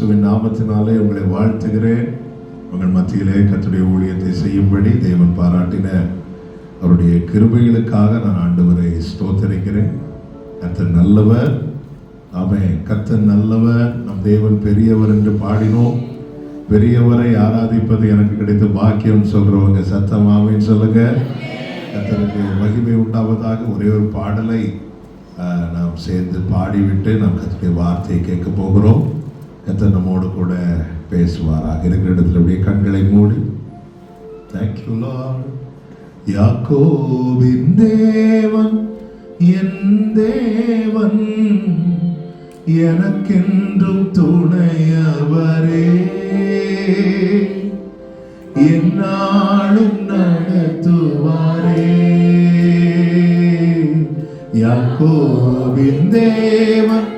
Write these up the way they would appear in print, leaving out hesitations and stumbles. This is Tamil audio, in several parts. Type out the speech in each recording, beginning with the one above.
இயேசுவின் நாமத்தினாலே உங்களை வாழ்த்துகிறேன். உங்கள் மத்தியிலே கர்த்தருடைய ஊழியத்தை செய்யும்படி தேவன் பாராட்டின அவருடைய கிருபைகளுக்காக நான் ஆண்டவரை ஸ்தோத்திரிக்கிறேன். கர்த்தர் நல்லவர். ஆமென். கர்த்தர் நல்லவர். நம் தேவன் பெரியவர் என்று பாடினோம். பெரியவரை ஆராதிப்பது எனக்கு கிடைத்த பாக்கியம் சொல்றவங்க சத்தம் ஆமென் சொல்லுங்க. கர்த்தருக்கு மகிமை உண்டாவதாக. ஒரே ஒரு பாடலை நாம் சேர்ந்து பாடிவிட்டு நாம் கர்த்தருடைய வார்த்தையை கேட்க போகிறோம். கர்த்தர் நம்மோடு கூட பேசுவாராக. இருக்கிற இடத்துல அப்படியே கண்களை மூடி. Thank you Lord. யாக்கோபின் தேவன் என் தேவன், எனக்கென்றும் துணையவரே, என்னாலும் நடத்துவாரே. யாக்கோபின் தேவன்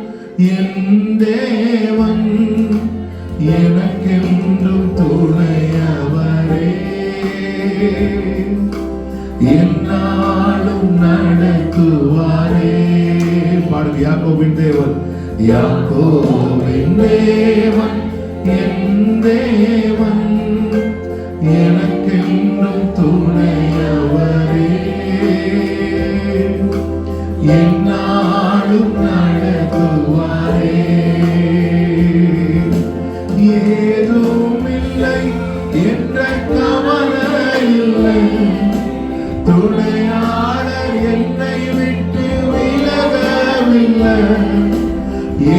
என் தேவன், எனக்கென்றும் துணையவரே, என்னாலும் நடத்துவாரே. பாடுங்க. யாக்கோபின் தேவன், யாக்கோபின் தேவன் என் தேவன், எனக்கென்றும் துணையவரே, என்னாலும் நடத்துவாரே. ஏதும் இல்லை என்ற கவலை இல்லை, துணையாளர் என்னை விட்டு விலகவில்லை.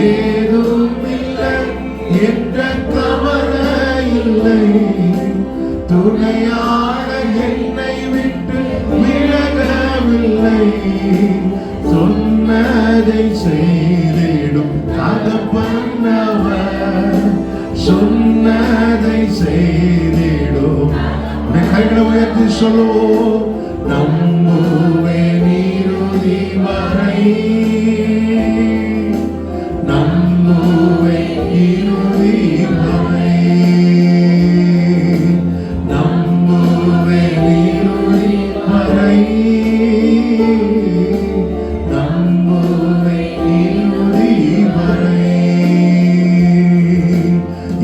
ஏதும் இல்லை என்ற கவலை இல்லை, துணையாளர் என்னை விட்டு விலகவில்லை. சொன்னதை செய்திடும் தகப்பனவர், சொன்னதை செய்திடும். கைகளை உயர்த்தி சொல்லுவோம். நம்புவேன் இறுதி வரை, நம்புவேன் இறுதி வரை, நம்புவேன் இறுதி வரை, நம்புவேன் இறுதி வரை.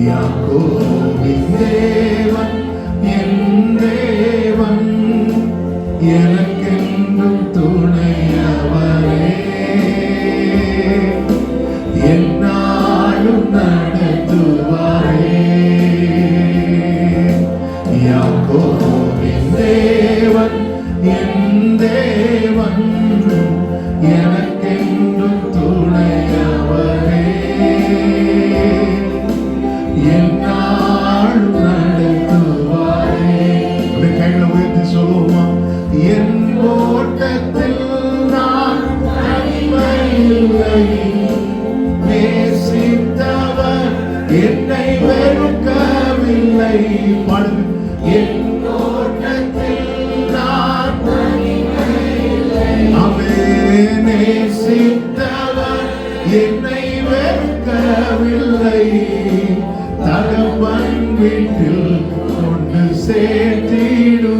யாக்கோபின் தேவன் என் தேவன், எனக்கென்றும் துணையவரே, என்னாலும் நடத்துவாரே. யாக்கோபின் தேவன் என் தேவன், எனக்கென்றும் துணையவரே, என்னாலும் நடத்துவாரே. கைகளை உயர்த்தி சொல்லுவோமா? என் ஓட்டத்தில் நான் தனிமையில்லை, நேசித்தவர் என்னை வெறுக்கவில்லை. பாடுங்க. என் ஓட்டத்தில் நான் தனிமையில்லை, அவரே நேசித்தவர் என்னை வெறுக்கவில்லை. தகப்பன் வீட்டில் கொண்டு சேர்த்திடுவார்,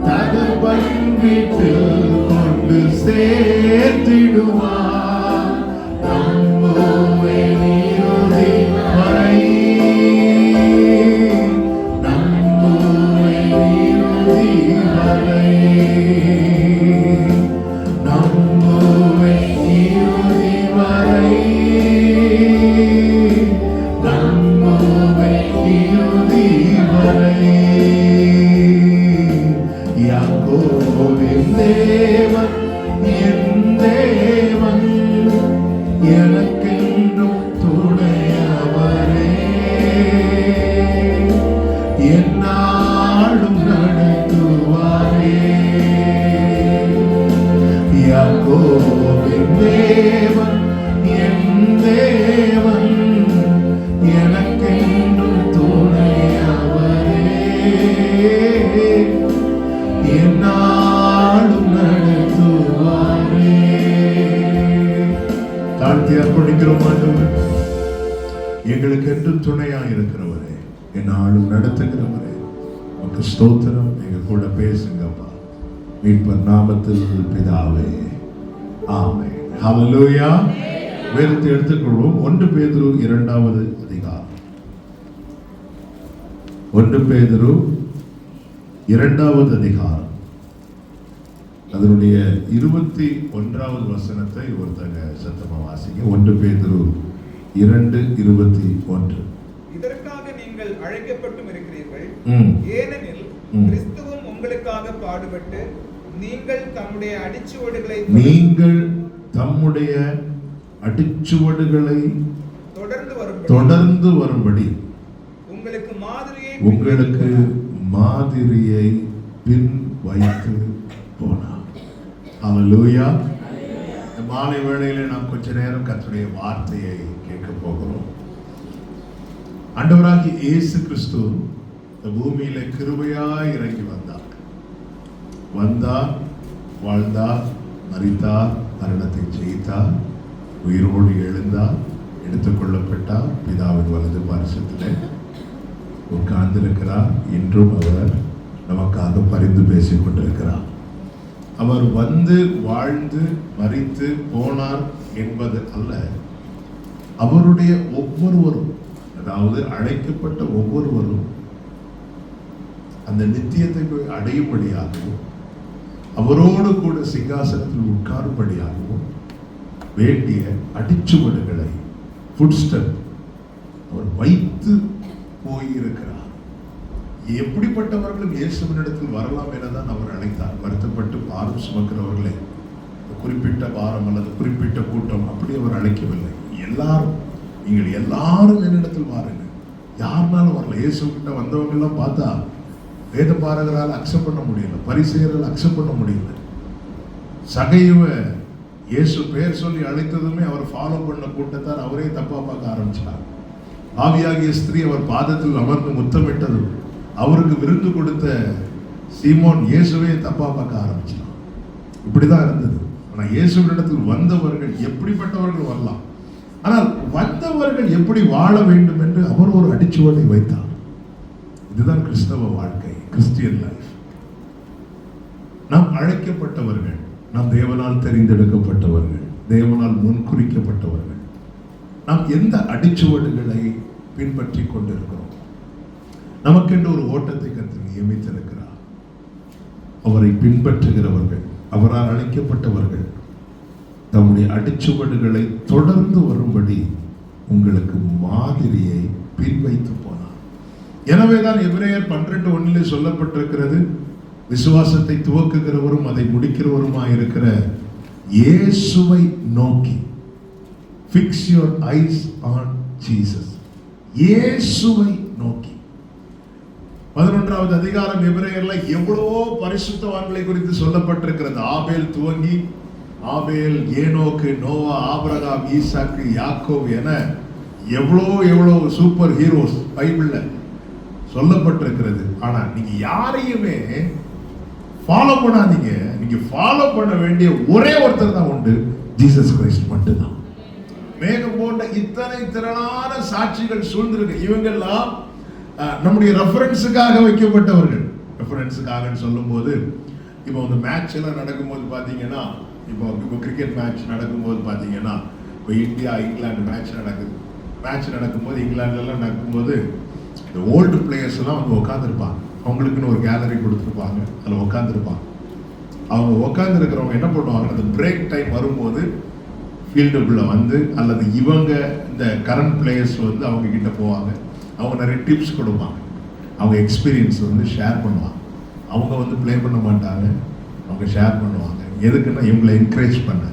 தகப்பன் வீட்டில் கொண்டு சேர்த்திடுவார். நம்புவேன் இறுதி வரை, நம்புவேன் இறுதி வரை, நம்புவேன் இறுதி வரை, நம்புவேன் இறுதி வரை. யாக்கோபின் தேவன் என் தேவன், எனக்கென்றும் துணையவரே, என்னாலும் நடத்துவாரே. யாக்கோபின் தேவன் என் தேவன், எனக்கென்றும் துணையவரே, என்னாலும் நடத்துவாரே. தாழ்த்தி அர்ப்பணிக்கிறோம். ஆண்டவரே, எங்களுக்கு என்றும் துணையாக இருக்கிறவரே, என்னாலும் நடத்துகிறவரே, உமக்கு ஸ்தோத்திரம். எங்க கூட பேசுங்கப்பா. மீட்பர் நாமத்தில் பிதாவே, ஆமென். ஹல்லேலூயா. வேதத்தை எடுத்துக்கொள்வோம். 1 பேதுரு 2வது அதிகாரம். 1 பேதுரு 2வது அதிகாரம் அதனுடைய 21வது வசனத்தை ஒருத்தங்க சத்தமா வாசிங்க. 1 பேதுரு 2:21. இதற்காக நீங்கள் அழைக்கப்பட்டும் இருக்கிறீர்கள், ஏனெனில் கிறிஸ்துவும் உங்களுக்காக பாடுபட்டு நீங்கள் தம்முடைய அடிச்சுவடுகளை தொடர்ந்து வரும்படி உங்களுக்கு மாதிரியை பின் வைத்து போனார். அல்லேலூயா. மாலை வேளையிலே நாம் கொஞ்ச நேரம் கர்த்தருடைய வார்த்தையை கேட்க போகிறோம். ஆண்டவராகிய இயேசு கிறிஸ்து இந்த பூமியில கிருபையாய் இறங்கி வந்தார், வாழ்ந்தார், மரித்தார், மரணத்தை ஜெயித்தார், உயிரோடு எழுந்தார், எடுத்துக்கொள்ளப்பட்டார், பிதாவின் வலது பார்சத்திலே உட்கார்ந்திருக்கிறார். இன்றும் அவர் நமக்காக பரிந்து பேசிக் கொண்டிருக்கிறார். அவர் வந்து வாழ்ந்து மரித்து போனார் என்பது அல்ல, அவருடைய ஒவ்வொருவரும், அதாவது அழைக்கப்பட்ட ஒவ்வொருவரும் அந்த நித்தியத்தை போய் அடையும்படியாகவும் அவரோடு கூட சிங்காசனத்தில் உட்காரும்படியாகவும் வேண்டிய அடிச்சுவடுகளை அவர் வைத்து போயிருக்கிறார். எப்படிப்பட்டவர்களும் இயேசுவினிடத்தில் வரலாம் எனதான் அவர் அழைத்தார். வருத்தப்பட்டு பாரம் சுமக்கிறவர்களே, குறிப்பிட்ட பாரம் அல்லது குறிப்பிட்ட கூட்டம் அப்படி அவர் அழைக்கவில்லை. எல்லாரும், நீங்கள் எல்லாரும் என்னிடத்தில் வாருங்கள். யாருனாலும் வரல. இயேசுகிட்ட வந்தவங்க எல்லாம் பார்த்தா வேத பாரகரால் அக்செப்ட் பண்ண முடியல, பரிசேயரால் அக்செப்ட் பண்ண முடியல. சகையுவ இயேசு பெயர் சொல்லி அழைத்ததுமே அவர் ஃபாலோ பண்ண கூட்டத்தார் அவரே தப்பா பார்க்க ஆரம்பிச்சார். ஆவியாகிய ஸ்திரீ அவர் பாதத்தில் அமர்ந்து முத்தமிட்டதும் அவருக்கு விருந்து கொடுத்த சீமோன் இயேசுவே தப்பா பார்க்க ஆரம்பிச்சார். இப்படிதான் இருந்தது. ஆனா இயேசுவினிடத்தில் வந்தவர்கள் எப்படிப்பட்டவர்கள் வரலாம், ஆனால் வந்தவர்கள் எப்படி வாழ வேண்டும் என்று அவர் ஒரு அடிச்சுவடை வைத்தார். இதுதான் கிறிஸ்தவ வாழ்க்கை, கிறிஸ்டியன் லைஃப். நாம் அழைக்கப்பட்டவர்கள், நாம் தேவனால் தெரிந்தெடுக்கப்பட்டவர்கள், தேவனால் முன்குறிக்கப்பட்டவர்கள். நாம் எந்த அடிச்சுவடுகளை பின்பற்றி கொண்டிருக்கிறோம்? நமக்கென்று ஒரு ஓட்டத்தை கர்த்தர் நியமித்திருக்கிறார். அவரை பின்பற்றுகிறவர்கள், அவரால் அழைக்கப்பட்டவர்கள் தம்முடைய அடிச்சுவடுகளை தொடர்ந்து வரும்படி உங்களுக்கு மாதிரியை பின்வைத்து போனார். எனவேதான் எபிரேயர் 12:1 சொல்லப்பட்டிருக்கிறது, விசுவாசத்தை துவக்குகிறவரும் அதை முடிக்கிறவருமாயிருக்கிற இயேசுவை நோக்கி, fix your eyes on Jesus. இயேசுவை நோக்கி. 11வது அதிகாரம் எபிரேயர்ல எவ்வளவோ பரிசுத்தவான்களை குறித்து சொல்லப்பட்டிருக்கிறது. ஆபேல் துவங்கி, ஆபேல், ஏனோக்கு, நோவா, ஆபிரகாம், ஈசாக்கு, யாக்கோபு என எவ்வளோ சூப்பர் ஹீரோஸ் பைபிள்ல சொல்லப்பட்டிருக்கிறது. ஆனா நீங்க யாரையுமே ஃபாலோ பண்ணாதீங்க. நீங்க ஃபாலோ பண்ண வேண்டிய ஒரே ஒருத்தர் தான் உண்டு, ஜீசஸ் கிரைஸ்ட் மட்டும்தான். மேகம் போன்ற இத்தனை திரளான சாட்சிகள் சூழ்ந்திருக்கு. இவங்கெல்லாம் நம்முடைய ரெஃபரன்ஸுக்காக வைக்கப்பட்டவர்கள். ரெஃபரன்ஸுக்காக சொல்லும் போது, இப்போ இந்த மேட்ச் எல்லாம் நடக்கும்போது பார்த்தீங்கன்னா, இப்போ கிரிக்கெட் மேட்ச் நடக்கும்போது பார்த்தீங்கன்னா, இப்போ இந்தியா இங்கிலாந்து மேட்ச் நடக்கும்போது, இங்கிலாந்துலாம் நடக்கும்போது இந்த ஓல்டு பிளேயர்ஸ் எல்லாம் வந்து உட்காந்துருப்பாங்க. அவங்களுக்குன்னு ஒரு கேலரி கொடுத்துருப்பாங்க, அதில் உட்காந்துருப்பாங்க. அவங்க உட்காந்துருக்கிறவங்க என்ன பண்ணுவாங்க, அந்த பிரேக் டைம் வரும்போது ஃபீல்டுக்குள்ளே வந்து, அல்லது இவங்க இந்த கரண்ட் பிளேயர்ஸ் வந்து அவங்க கிட்ட போவாங்க. அவங்க நிறைய டிப்ஸ் கொடுப்பாங்க, அவங்க எக்ஸ்பீரியன்ஸ் வந்து ஷேர் பண்ணுவாங்க. அவங்க வந்து ப்ளே பண்ண மாட்டாங்க, அவங்க ஷேர் பண்ணுவாங்க. எதுக்குன்னா இவங்களை என்கரேஜ் பண்ண,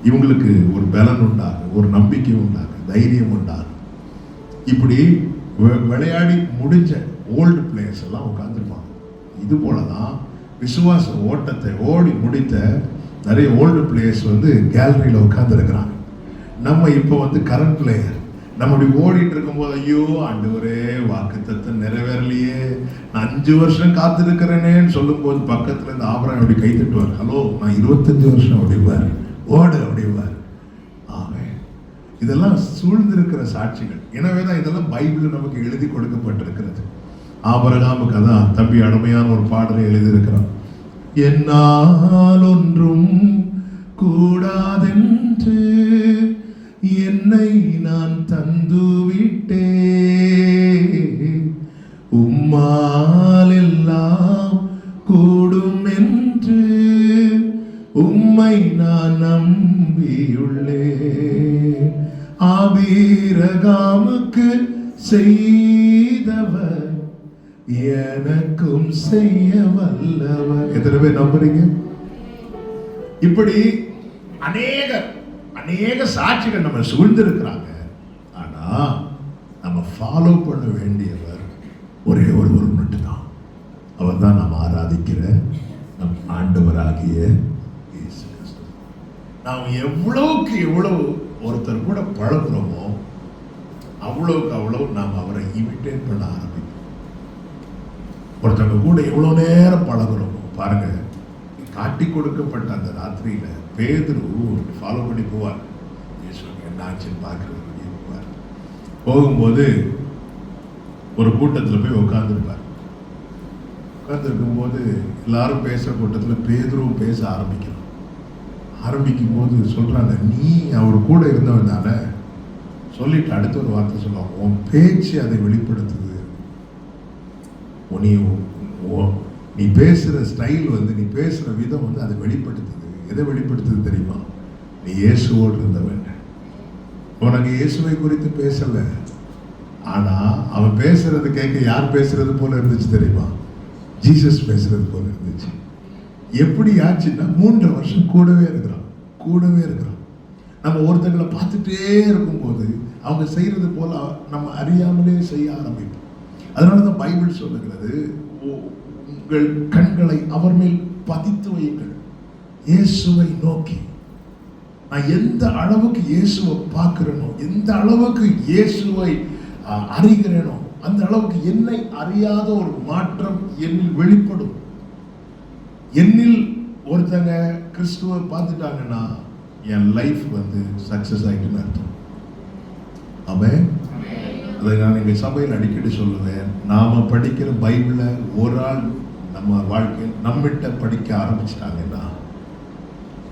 இவங்களுக்கு ஒரு பலன் உண்டாகும், ஒரு நம்பிக்கை உண்டாகும், தைரியம் உண்டாகும். இப்படி விளையாடி முடிஞ்ச ஓல்டு பிளேயர்ஸ் எல்லாம் உட்காந்துருப்பாங்க. இது போல தான் விசுவாச ஓட்டத்தை ஓடி முடித்த நிறைய ஓல்டு பிளேயர்ஸ் வந்து கேலரியில் உட்காந்துருக்கிறாங்க. நம்ம இப்போ வந்து கரண்ட் பிளேயர், நம்ம இப்படி ஓடிட்டு இருக்கும்போது, ஐயோ ஆண்டவரே வாக்குத்தத்தம் நிறைவேறலையே, நான் 5 வருஷம் காத்திருக்கிறேனேன்னு சொல்லும் போது பக்கத்துல இருந்து ஆபரம் அப்படி கை தட்டுவார், ஹலோ நான் 25 வருஷம் அப்படிவார், ஓடு அப்படிவார். இதெல்லாம் சூழ்ந்திருக்கிற சாட்சிகள். எனவேதான் இதெல்லாம் பைபிள் நமக்கு எழுதி கொடுக்கப்பட்டிருக்கிறது. ஆபிரகாமுக்கு அதான் தம்பி அருமையான ஒரு பாடலை எழுதியிருக்கிறான். என்னால் ஒன்றும் கூடாதென்று என்னை நான் தந்துவிட்டே, உம்மால் எல்லாம் கூடும் என்று உம்மை நான் நம்பியுள்ளேன். ஆபிரகாமுக்கு செய்தவர் எனக்கும் செய்ய வல்லவர். எத்தனை பேர் நம்புறீங்க? இப்படி அநேக சாட்சிகள் நம்ம சூழ்ந்திருக்கிறாங்க. ஆனா நம்ம ஃபாலோ பண்ண வேண்டியவர் ஒரே ஒருவர் மட்டும்தான். அவர் தான் நாம் ஆராதிக்கிற நம் ஆண்டவராகிய இயேசு கிறிஸ்து. நாம் எவ்வளவுக்கு எவ்வளவு ஒருத்தர் கூட பழகுறோமோ அவ்வளவுக்கு அவ்வளவு நாம் அவரை இமிட்டேட் பண்ண ஆரம்பிப்போம். ஒருத்தவங்க கூட எவ்வளவு நேரம் பழகுறோமோ பாருங்க, காட்டி கொடுக்கப்பட்ட அந்த ராத்திரியில பேதுரு ஃபாலோ பண்ணி போவார். இயேசுவுக்கு என்ன ஆச்சுன்னு பார்க்கறது போவார். போகும்போது ஒரு கூட்டத்தில் போய் உட்கார்ந்துருப்பார். உட்கார்ந்துருக்கும் போது எல்லாரும் பேசுற கூட்டத்தில் பேதுருவும் பேச ஆரம்பிக்கும் போது சொல்றாங்க, நீ அவர் கூட இருந்தவன் தானே சொல்லிட்டு அடுத்த ஒரு வார்த்தை சொல்லுவாங்க, உன் பேச்சு அதை வெளிப்படுத்துது. நீ பேசுற ஸ்டைல் நீ பேசுற விதம் அதை வெளிப்படுத்துது. எதை வெளிப்படுத்துது தெரியுமா? நீ இயேசுவோடு இருந்தவன். உனக்கு இயேசுவை குறித்து பேசல, ஆனா அவன் பேசுறது கேட்க யார் பேசுறது போல இருந்துச்சு தெரியுமா? ஜீசஸ் பேசுறது போல இருந்துச்சு. எப்படி ஆச்சுன்னா 3 வருஷம் கூடவே இருக்கிறான். நம்ம ஒருத்தங்களை பார்த்துட்டே இருக்கும்போது அவங்க செய்யறது போல நம்ம அறியாமலே செய்ய ஆரம்பிப்போம். அதனாலதான் பைபிள் சொல்லுகிறது, உங்கள் கண்களை அவர் மேல் பதித்து வையுங்கள், இயேசுவை நோக்கி. நான் எந்த அளவுக்கு இயேசுவை பார்க்கிறேனோ, எந்த அளவுக்கு இயேசுவை அறிகிறேனோ, அந்த அளவுக்கு என்னை அறியாத ஒரு மாற்றம் என்னில் வெளிப்படும். என்னில் ஒருத்தங்க கிறிஸ்துவை பார்த்துட்டாங்கன்னா என் லைஃப் சக்சஸ் ஆகிட்டுன்னு அர்த்தம். ஆமென். அதை நான் எங்கள் சபையில் அடிக்கடி சொல்லுவேன், நாம படிக்கிற பைபிளை ஒரு ஆள் நம்ம வாழ்க்கையில் நம்மகிட்ட படிக்க ஆரம்பிச்சிட்டாங்கன்னா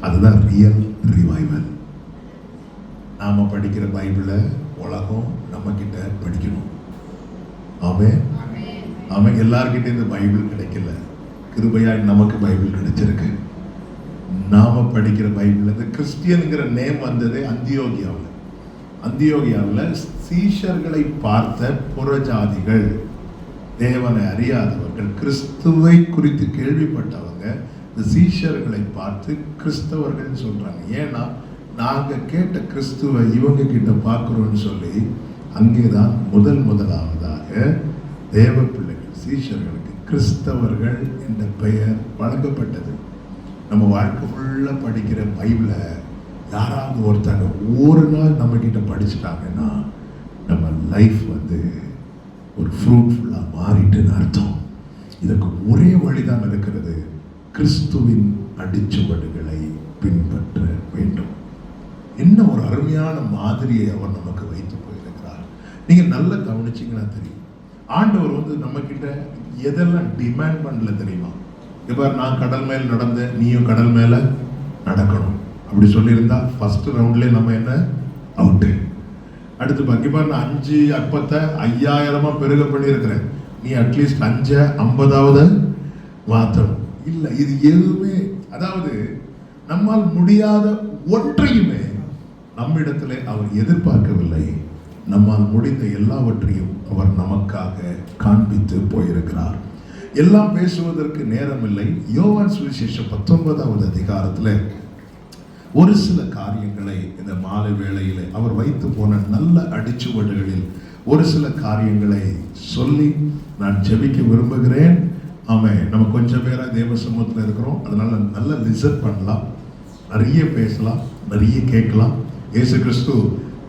அதுதான் ரியல் ரிவைவல். நாம படிக்கிற பைபிளை உலகம் நம்ம கிட்ட படிக்கணும். ஆமென். எல்லார்கிட்ட இந்த பைபிள் கிடைக்கல, கிருபையாய் நமக்கு பைபிள் கிடைச்சிருக்கு. நாம படிக்கிற பைபிள், இந்த கிறிஸ்டியன்ங்கிற நேம் வந்ததே அந்தியோகியாவில் சீஷர்களை பார்த்த புறஜாதிகள், தேவனை அறியாதவர்கள், கிறிஸ்துவை குறித்து கேள்விப்பட்டவங்க இந்த சீஷர்களை பார்த்து கிறிஸ்தவர்கள் சொல்றாங்க. ஏன்னா நாங்க கேட்ட கிறிஸ்துவை இவங்க கிட்ட பார்க்கிறோம்னு சொல்லி அங்கேதான் முதலாவதாக தேவ பிள்ளைகள் சீஷர்களுக்கு கிறிஸ்தவர்கள் என்ற பெயர் வழங்கப்பட்டது. நம்ம வாழ்க்கை ஃபுல்லாக படிக்கிற பைபிளை யாராவது ஒருத்தங்க ஒரு நாள் நம்ம கிட்ட படிச்சுட்டாங்கன்னா நம்ம லைஃப் ஒரு ஃப்ரூட்ஃபுல்லாக மாறிட்டுன்னு அர்த்தம். இதுக்கு ஒரே வழிதான் இருக்கிறது, கிறிஸ்துவின் அடிச்சுவடுகளை பின்பற்ற வேண்டும். என்ன ஒரு அருமையான மாதிரியை அவர் நமக்கு வைத்து போயிருக்கிறார். நீங்க நல்லா கவனிச்சீங்கன்னா தெரியும், ஆண்டவர் நம்ம கிட்ட எதெல்லாம் டிமாண்ட் பண்ணல தெரியுமா? இப்போ நான் கடல் மேல் நடந்தேன், நீயும் கடல் மேல நடக்கணும் அப்படி சொல்லியிருந்தா ஃபர்ஸ்ட் ரவுண்ட்லேயே நம்ம என்ன அவுட்டு. அடுத்து பாக்கிப்பா நான் 5 அப்பத்தை 5000 பெருக பண்ணியிருக்கிறேன், நீ அட்லீஸ்ட் 5 50வது மாற்றணும். இல்லை, இது எதுவுமே, அதாவது நம்மால் முடியாத ஒன்றையுமே நம்மிடத்திலே அவர் எதிர்பார்க்கவில்லை. நம்மால் முடிந்த எல்லாவற்றையும் அவர் நமக்காக காண்பித்து போயிருக்கிறார். எல்லாம் பேசுவதற்கு நேரம் இல்லை. யோவான் சுவிசேஷம் 19வது அதிகாரத்தில் ஒரு சில காரியங்களை இந்த மாலை வேளையில் அவர் வைத்து போன நல்ல அடிச்சுவடுகளில் ஒரு சில காரியங்களை சொல்லி நான் ஜெபிக்க விரும்புகிறேன். ஆமாம், நம்ம கொஞ்சம் பேரா தேவ சமூகத்தில் இருக்கிறோம், அதனால நல்ல லிசன் பண்ணலாம், நிறைய பேசலாம், நிறைய கேட்கலாம். இயேசு கிறிஸ்து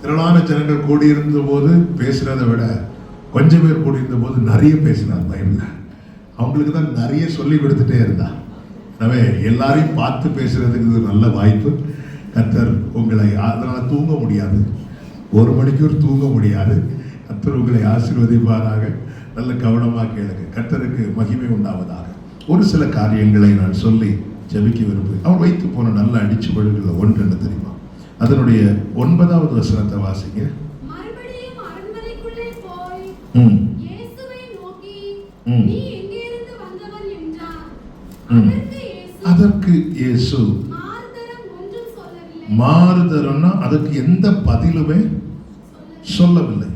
திரளான ஜனங்கள் கூடியிருந்த போது பேசுறதை விட கொஞ்சம் பேர் கூடியிருந்த போது நிறைய பேசினார் பைபிள்ல. அவங்களுக்கு தான் நிறைய சொல்லி கொடுத்துட்டே இருந்தா. எனவே எல்லாரையும் பார்த்து பேசுறதுக்கு இது நல்ல வாய்ப்பு. கர்த்தர் உங்களை, அதனால தூங்க முடியாது, 1 மணிக்கூர் தூங்க முடியாது. கர்த்தர் உங்களை ஆசீர்வதிப்பாராக. நல்ல கவனமாக கேளுங்க. கர்த்தருக்கு மகிமை உண்டாவதாக. ஒரு சில காரியங்களை நான் சொல்லி ஜெபிக்க விரும்புகிறேன். அவர் வைத்து போன நல்ல அடிச்சுவடுகளில் ஒன்று என்ன தெரியுமா? அதனுடைய 9வது வசனத்தை வாசிங்க. மறுபடியும் அரண்மனைக்குள்ளே போய் ம் இயேசுவை நோக்கி ம். நீ எங்கிருந்து வந்தவன் என்றார். ம். அதற்கு அதற்கு இயேசு இயேசு மாறுதரம் ஒன்றும் சொல்லவில்லை. மாறுதரம்னா அதுக்கு எந்த பதிலுமே சொல்லவில்லை.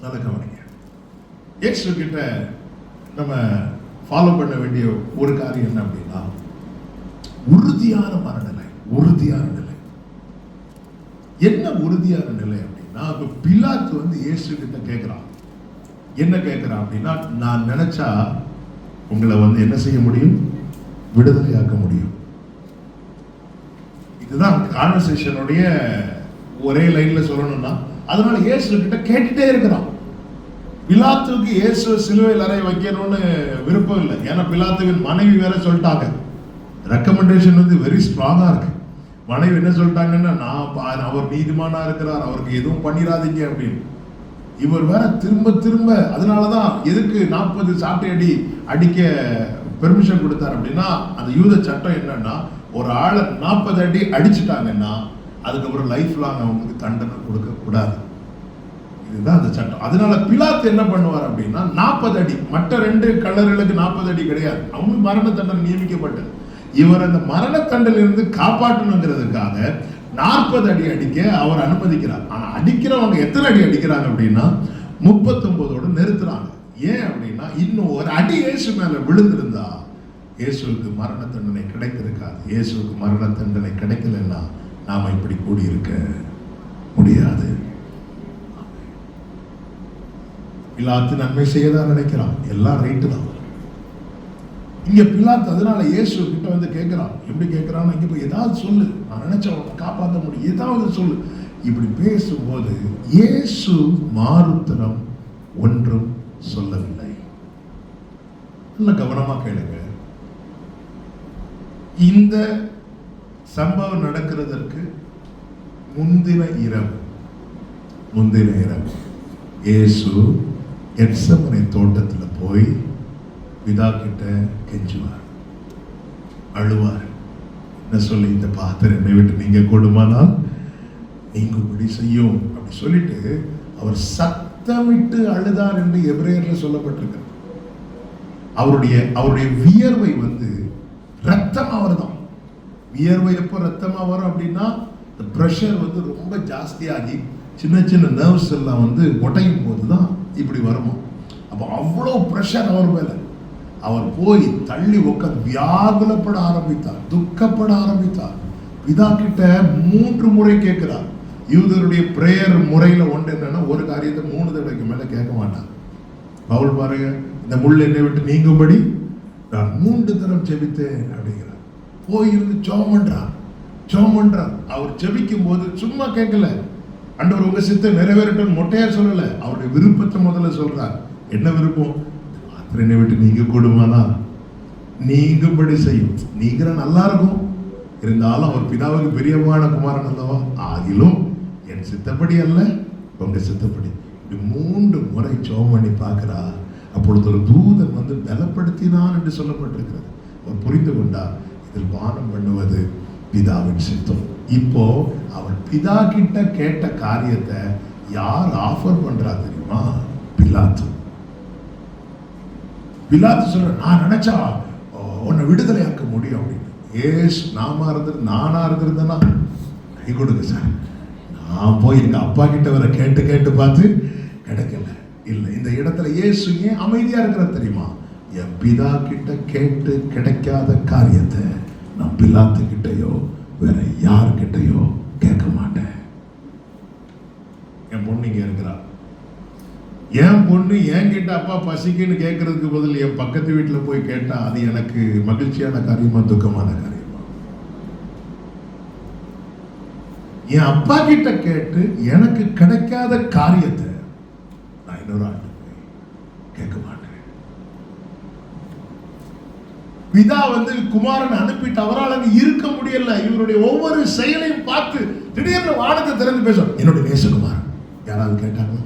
நல்ல கவனிங்க. இயேசு கிட்ட நம்ம ஃபாலோ பண்ண வேண்டிய ஒரு காரியம் என்ன அப்படின்னா, உறுதியான மனநிலை. உறுதியான நிலை என்ன? உறுதியான நிலை அப்படின்னா, இப்ப பிலாத்து வந்து இயேசு கிட்ட கேட்கிறான். என்ன கேட்கிறான் அப்படின்னா, நான் நினைச்சா உங்களை வந்து என்ன செய்ய முடியும்? விடுதலையாக்க முடியும். இதுதான் கான்வர்சேஷனுடைய ஒரே லைன்ல சொல்லணும்னா, அதனால இயேசு கிட்ட கேட்டுட்டே இருக்கிறான். பிலாத்துக்கு இயேசு சிலுவையில் அறைய வைக்கணும்னு விருப்பம் இல்லை. ஏன்னா பிலாத்துவின் மனைவி வேற சொல்லிட்டாங்க. ரெக்கமெண்டேஷன் வந்து வெரி ஸ்ட்ராங்கா இருக்கு. மனைவி என்ன சொல்லிட்டாங்கன்னா, நான் அவர் நீதிமானா இருக்கிறார், அவருக்கு எதுவும் பண்ணிடாதீங்க அப்படின்னு. இவர் வேற திரும்ப திரும்ப, அதனாலதான் எதுக்கு 40 சாட்டை அடி அடிக்க பெர்மிஷன் கொடுத்தார் அப்படின்னா, அந்த யூத சட்டம் என்னன்னா, ஒரு ஆளை 40 அடி அடிச்சுட்டாங்கன்னா அதுக்கப்புறம் லைஃப் லாங் அவங்களுக்கு தண்டனை கொடுக்க கூடாது. இதுதான் அந்த சட்டம். அதனால பிலாத்து என்ன பண்ணுவார் அப்படின்னா, 40 அடி. மற்ற 2 கல்லர்களுக்கு 40 அடி கிடையாது. அவங்க மரண தண்டனை நியமிக்கப்பட்டது. இவர் அந்த மரண தண்டனையிலிருந்து காப்பாற்றணுங்கிறதுக்காக 40 அடி அடிக்க அவர் அனுமதிக்கிறார். ஆனா அடிக்கிறவங்க எத்தனை அடி அடிக்கிறாங்க அப்படின்னா 39ஓட நிறுத்துறாங்க. ஏன் அப்படின்னா, இன்னும் ஒரு அடி இயேசு மேல விழுந்திருந்தா இயேசுவுக்கு மரண தண்டனை கிடைத்திருக்காது. இயேசுவுக்கு மரண தண்டனை கிடைக்கலன்னா நாம இப்படி கூடியிருக்க முடியாது. பிலாத்து நன்மை செய்யதான் நினைக்கிறான். எல்லாம் ரைட்டு தான். இங்க பிலாத்து அதனால இயேசு கிட்ட வந்து கேட்கிறான். எப்படி கேட்கிறான்? இங்க போய் ஏதாவது சொல்லு, நான் நினைச்சவனை காப்பாற்ற முடியும், ஏதாவது சொல்லு. இப்படி பேசும்போது இயேசு மாறுத்தரம் ஒன்றும் சொல்லவில்லை. நல்ல கவனமா கேளுங்க. இந்த சம்பவம் நடக்கிறதற்கு முந்தின இரவு இயேசு கெத்செமனே தோட்டத்துல போய் பிதா கிட்ட கெஞ்சுவார், அழுவார். என்ன சொல்லி? இந்த பாத்திரம் என்னை விட்டு நீங்க கொடுமானால் நீங்கும்படி செய்யும் அப்படி சொல்லிட்டு அவர் சத்தமிட்டு அழுதார் என்று எபிரேயர்ல சொல்லப்பட்டிருக்கு. அவருடைய வியர்வை வந்து ரத்தமா வருதான். வியர்வை எப்போ ரத்தமா வரும் அப்படின்னா, பிரஷர் வந்து ரொம்ப ஜாஸ்தியாகி சின்ன சின்ன நர்வ்ஸ் எல்லாம் வந்து உடையும் போதுதான் இப்படி வருமா. அப்போ அவ்வளோ பிரஷர் அவர் மேல. அவர் போய் தள்ளி உட்கார்ந்து வியாகுலப்பட ஆரம்பித்தார், துக்கப்பட ஆரம்பித்தார். பிதா கிட்ட 3 முறை கேட்கிறார். யூதருடைய பிரேயர் முறையில ஒன்று என்னன்னா, ஒரு காரியத்தை 3 தடவைக்கு மேல கேட்க மாட்டார். பவுல் பாருங்க, இந்த முள் என்னை விட்டு நீங்கும்படி நான் 3 தரம் ஜெபித்தேன் அப்படிங்கிறார். போயிருந்து ஜெபம் பண்றார். அவர் ஜெபிக்கும் போது சும்மா கேட்கல, ஆண்டவர் உங்க சித்தம் நிறைவேறட்டும் மொட்டையா சொல்லல, அவருடைய விருப்பத்தை முதல்ல சொல்றார். என்ன விருப்பம்? என்னை விட்டு நீங்க கூடுமானா நீங்கும்படி செய்யும். நீங்கிற நல்லா இருக்கும். இருந்தாலும் அவர் பிதாவுக்கு பிரியமான குமாரன் அல்லவா, ஆகிலும் என் சித்தப்படி அல்ல உங்க சித்தப்படி. 3 முறை ஜெபம் பண்ணி பார்க்கிறா. அப்பொழுது ஒரு தூதன் வந்து பலப்படுத்தினான் என்று சொல்லப்பட்டிருக்கிறது. அவர் புரிந்து கொண்டார், இதில் பானம் பண்ணுவது பிதாவின் சித்தம். இப்போ அவர் பிதா கிட்ட கேட்ட காரியத்தை யார் ஆஃபர் பண்றா தெரியுமா? பிலாத்து சொல்ற, நான் நினைச்சா உன்னை விடுதலையாக்க முடியும் அப்படின்னு. நானா இருந்திருந்தேன்னா கை கொடுங்க சார், நான் போய் எங்க அப்பா கிட்ட வர கேட்டு பார்த்து கிடைக்கல. இல்லை, இந்த இடத்துல இயேசு ஏன் அமைதியா இருக்கிற தெரியுமா? என் பிதா கிட்ட கேட்டு கிடைக்காத காரியத்தை நான் பிலாத்து கிட்டையோ வேற யாருக்கிட்டையோ கேட்க மாட்டேன். என் பொண்ணு இங்க இருக்கிறா. என் பொண்ணு என்கிட்ட அப்பா பசிக்குன்னு கேட்கறதுக்கு பதில் என் பக்கத்து வீட்டில் போய் கேட்டா அது எனக்கு மகிழ்ச்சியான காரியமா துக்கமான காரியமா? என் அப்பா கிட்ட கேட்டு எனக்கு கிடைக்காத காரியத்தை நான் இன்னொரு ஆண்டு போய் கேட்க மாட்டேன். பிதா வந்து குமாரன் அனுப்பிட்டு அவரால் அங்க இருக்க முடியல. இவருடைய ஒவ்வொரு செயலையும் பார்த்து திடீர்னு வானத்தை திறந்து பேசும், என்னுடைய நேசகுமாரன். யாராவது கேட்டாங்க?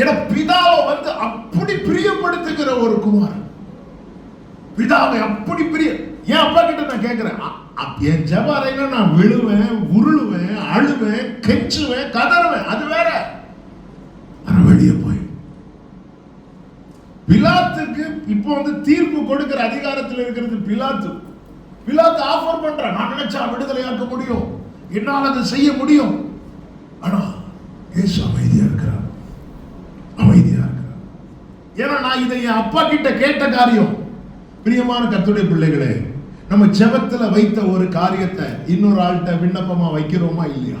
ஏன்னா பிதாவை வந்து அப்படி பிரியப்படுத்துகிற ஒரு குமாரன், பிதாவை அப்படி என் அப்பா கிட்ட நான் கேட்கிறேன். என் ஜெப அறையில நான் விழுவேன், உருளுவேன், அழுவேன், கெஞ்சுவேன், கதறுவேன். அது வேற. வெளியே போய் பிலாத்துக்கு இப்போ தீர்ப்பு கொடுக்கிற அதிகாரத்தில் இருக்கிறது பிலாத்து. பிலாத்து ஆஃபர் பண்றான். நான் நினைச்சா விடுதலையாக்க முடியும், என்னால் அதை செய்ய முடியும். ஆனா இயேசு அமைதியா இருக்கிறார், அமைதியா இருக்கிறார். ஏன்னா நான் இதை என் அப்பா கிட்ட கேட்ட காரியம். பிரியமான கர்த்தருடைய பிள்ளைகளே, நம்ம ஜெபத்துல வைத்த ஒரு காரியத்தை இன்னொரு ஆள்கிட்ட விண்ணப்பமா வைக்கிறோமா இல்லையா?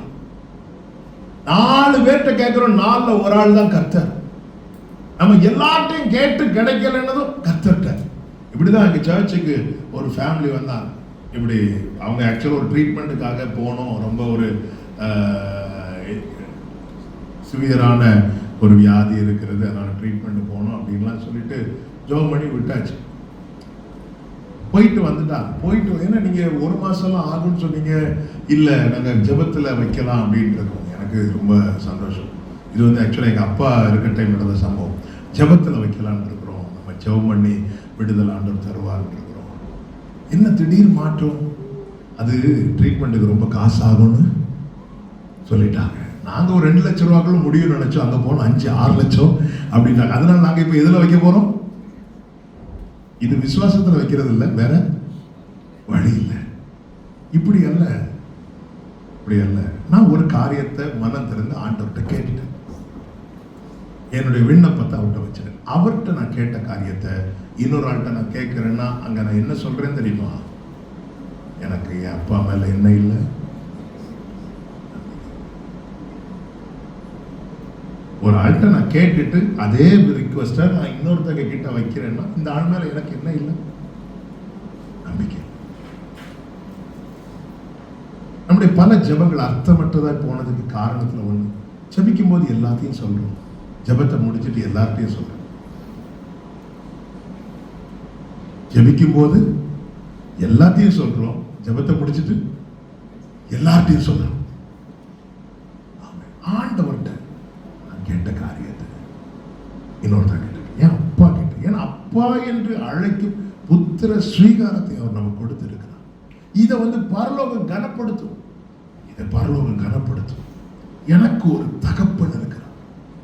4 பேர்கிட்ட கேட்கிறோம், 4ல ஒரு ஆள் தான் கர்த்தர். நம்ம எல்லாத்தையும் கேட்டு கிடைக்கலன்னதும் கர்த்தர்ட்ட. இப்படிதான் எங்க சர்ச்சுக்கு ஒரு ஃபேமிலி வந்தாங்க. இப்படி அவங்க ஆக்சுவலாக ஒரு ட்ரீட்மெண்ட்டுக்காக போனோம். ரொம்ப ஒரு சிவியரான ஒரு வியாதி இருக்கிறது, அதனால ட்ரீட்மெண்ட் போகணும் அப்படின்லாம் சொல்லிட்டு ஜோம் பண்ணி விட்டாச்சு. போயிட்டு வந்துட்டாங்க. போயிட்டு ஏன்னா நீங்கள் 1 மாதம்லாம் ஆகும்னு சொன்னீங்க. இல்லை, நாங்கள் ஜெபத்தில் வைக்கலாம் அப்படின்ட்டு இருக்கோம். எனக்கு ரொம்ப சந்தோஷம். இது ஆக்சுவலாக எங்கள் அப்பா இருக்க டைம் நடந்த சம்பவம். ஜெபத்தில் வைக்கலான்னு இருக்கிறோம், நம்ம ஜெபம் பண்ணி விடுதலை ஆண்டவர் தருவார்னு இருக்கிறோம். என்ன திடீர் மாற்றம்? அது ட்ரீட்மெண்ட்டுக்கு ரொம்ப காசு ஆகும்னு சொல்லிட்டாங்க. நாங்கள் ஒரு 2 லட்சம் ரூபாய்க்குள்ள முடியும்னு நினச்சோம். அங்கே போனோம் 5-6 லட்சம் அப்படின்ட்டாங்க. அதனால நாங்கள் இப்போ எதில் வைக்க போகிறோம்? இது விசுவாசத்தில் வைக்கிறது இல்லை, வேற வழி இல்லை. இப்படி அல்ல, இப்படி அல்ல. நான் ஒரு காரியத்தை மனம் திறந்து ஆண்டவர்கிட்ட கேட்டுட்டேன். என்னுடைய விண்ணப்பத்தை அவர்கிட்ட வச்சிருக்கேன். அவர்கிட்ட நான் கேட்ட காரியத்தை இன்னொரு ஆள்கிட்ட நான் கேட்கிறேன்னா அங்க நான் என்ன சொல்றேன்னு தெரியுமா? எனக்கு என் அப்பா மேல என்ன இல்லை, ஒரு ஆள்கிட்ட நான் கேட்டுட்டு அதே ரிக்வெஸ்டை நான் இன்னொருத்தங்க கிட்ட வைக்கிறேன்னா இந்த ஆள் மேல எனக்கு என்ன இல்லை? நம்பிக்கை. நம்முடைய பல ஜெபங்கள் அர்த்தமற்றதா போனதுக்கு காரணத்துல ஒண்ணு, ஜெபிக்கும் போது எல்லாத்தையும் சொல்றோம், ஜெபத்தை முடிச்சுட்டு எல்லார்ட்டையும் சொல்றோம். ஜெபிக்கும் போது எல்லாத்தையும் சொல்றோம், ஜெபத்தை முடிச்சுட்டு எல்லார்ட்டையும் சொல்றோம். ஆண்டவர்கிட்ட நான் கேட்ட காரியத்தை இன்னொருத்தர் கேட்ட, என் அப்பா கிட்ட, ஏன்னா அப்பா என்று அழைக்கும் புத்திர ஸ்வீகாரத்தை அவர் நமக்கு கொடுத்திருக்கிறார். இதை பரலோகம் கனப்படுத்தும், இதை பரலோகம் கனப்படுத்தும். எனக்கு ஒரு தகப்பன் இருக்கிறார்.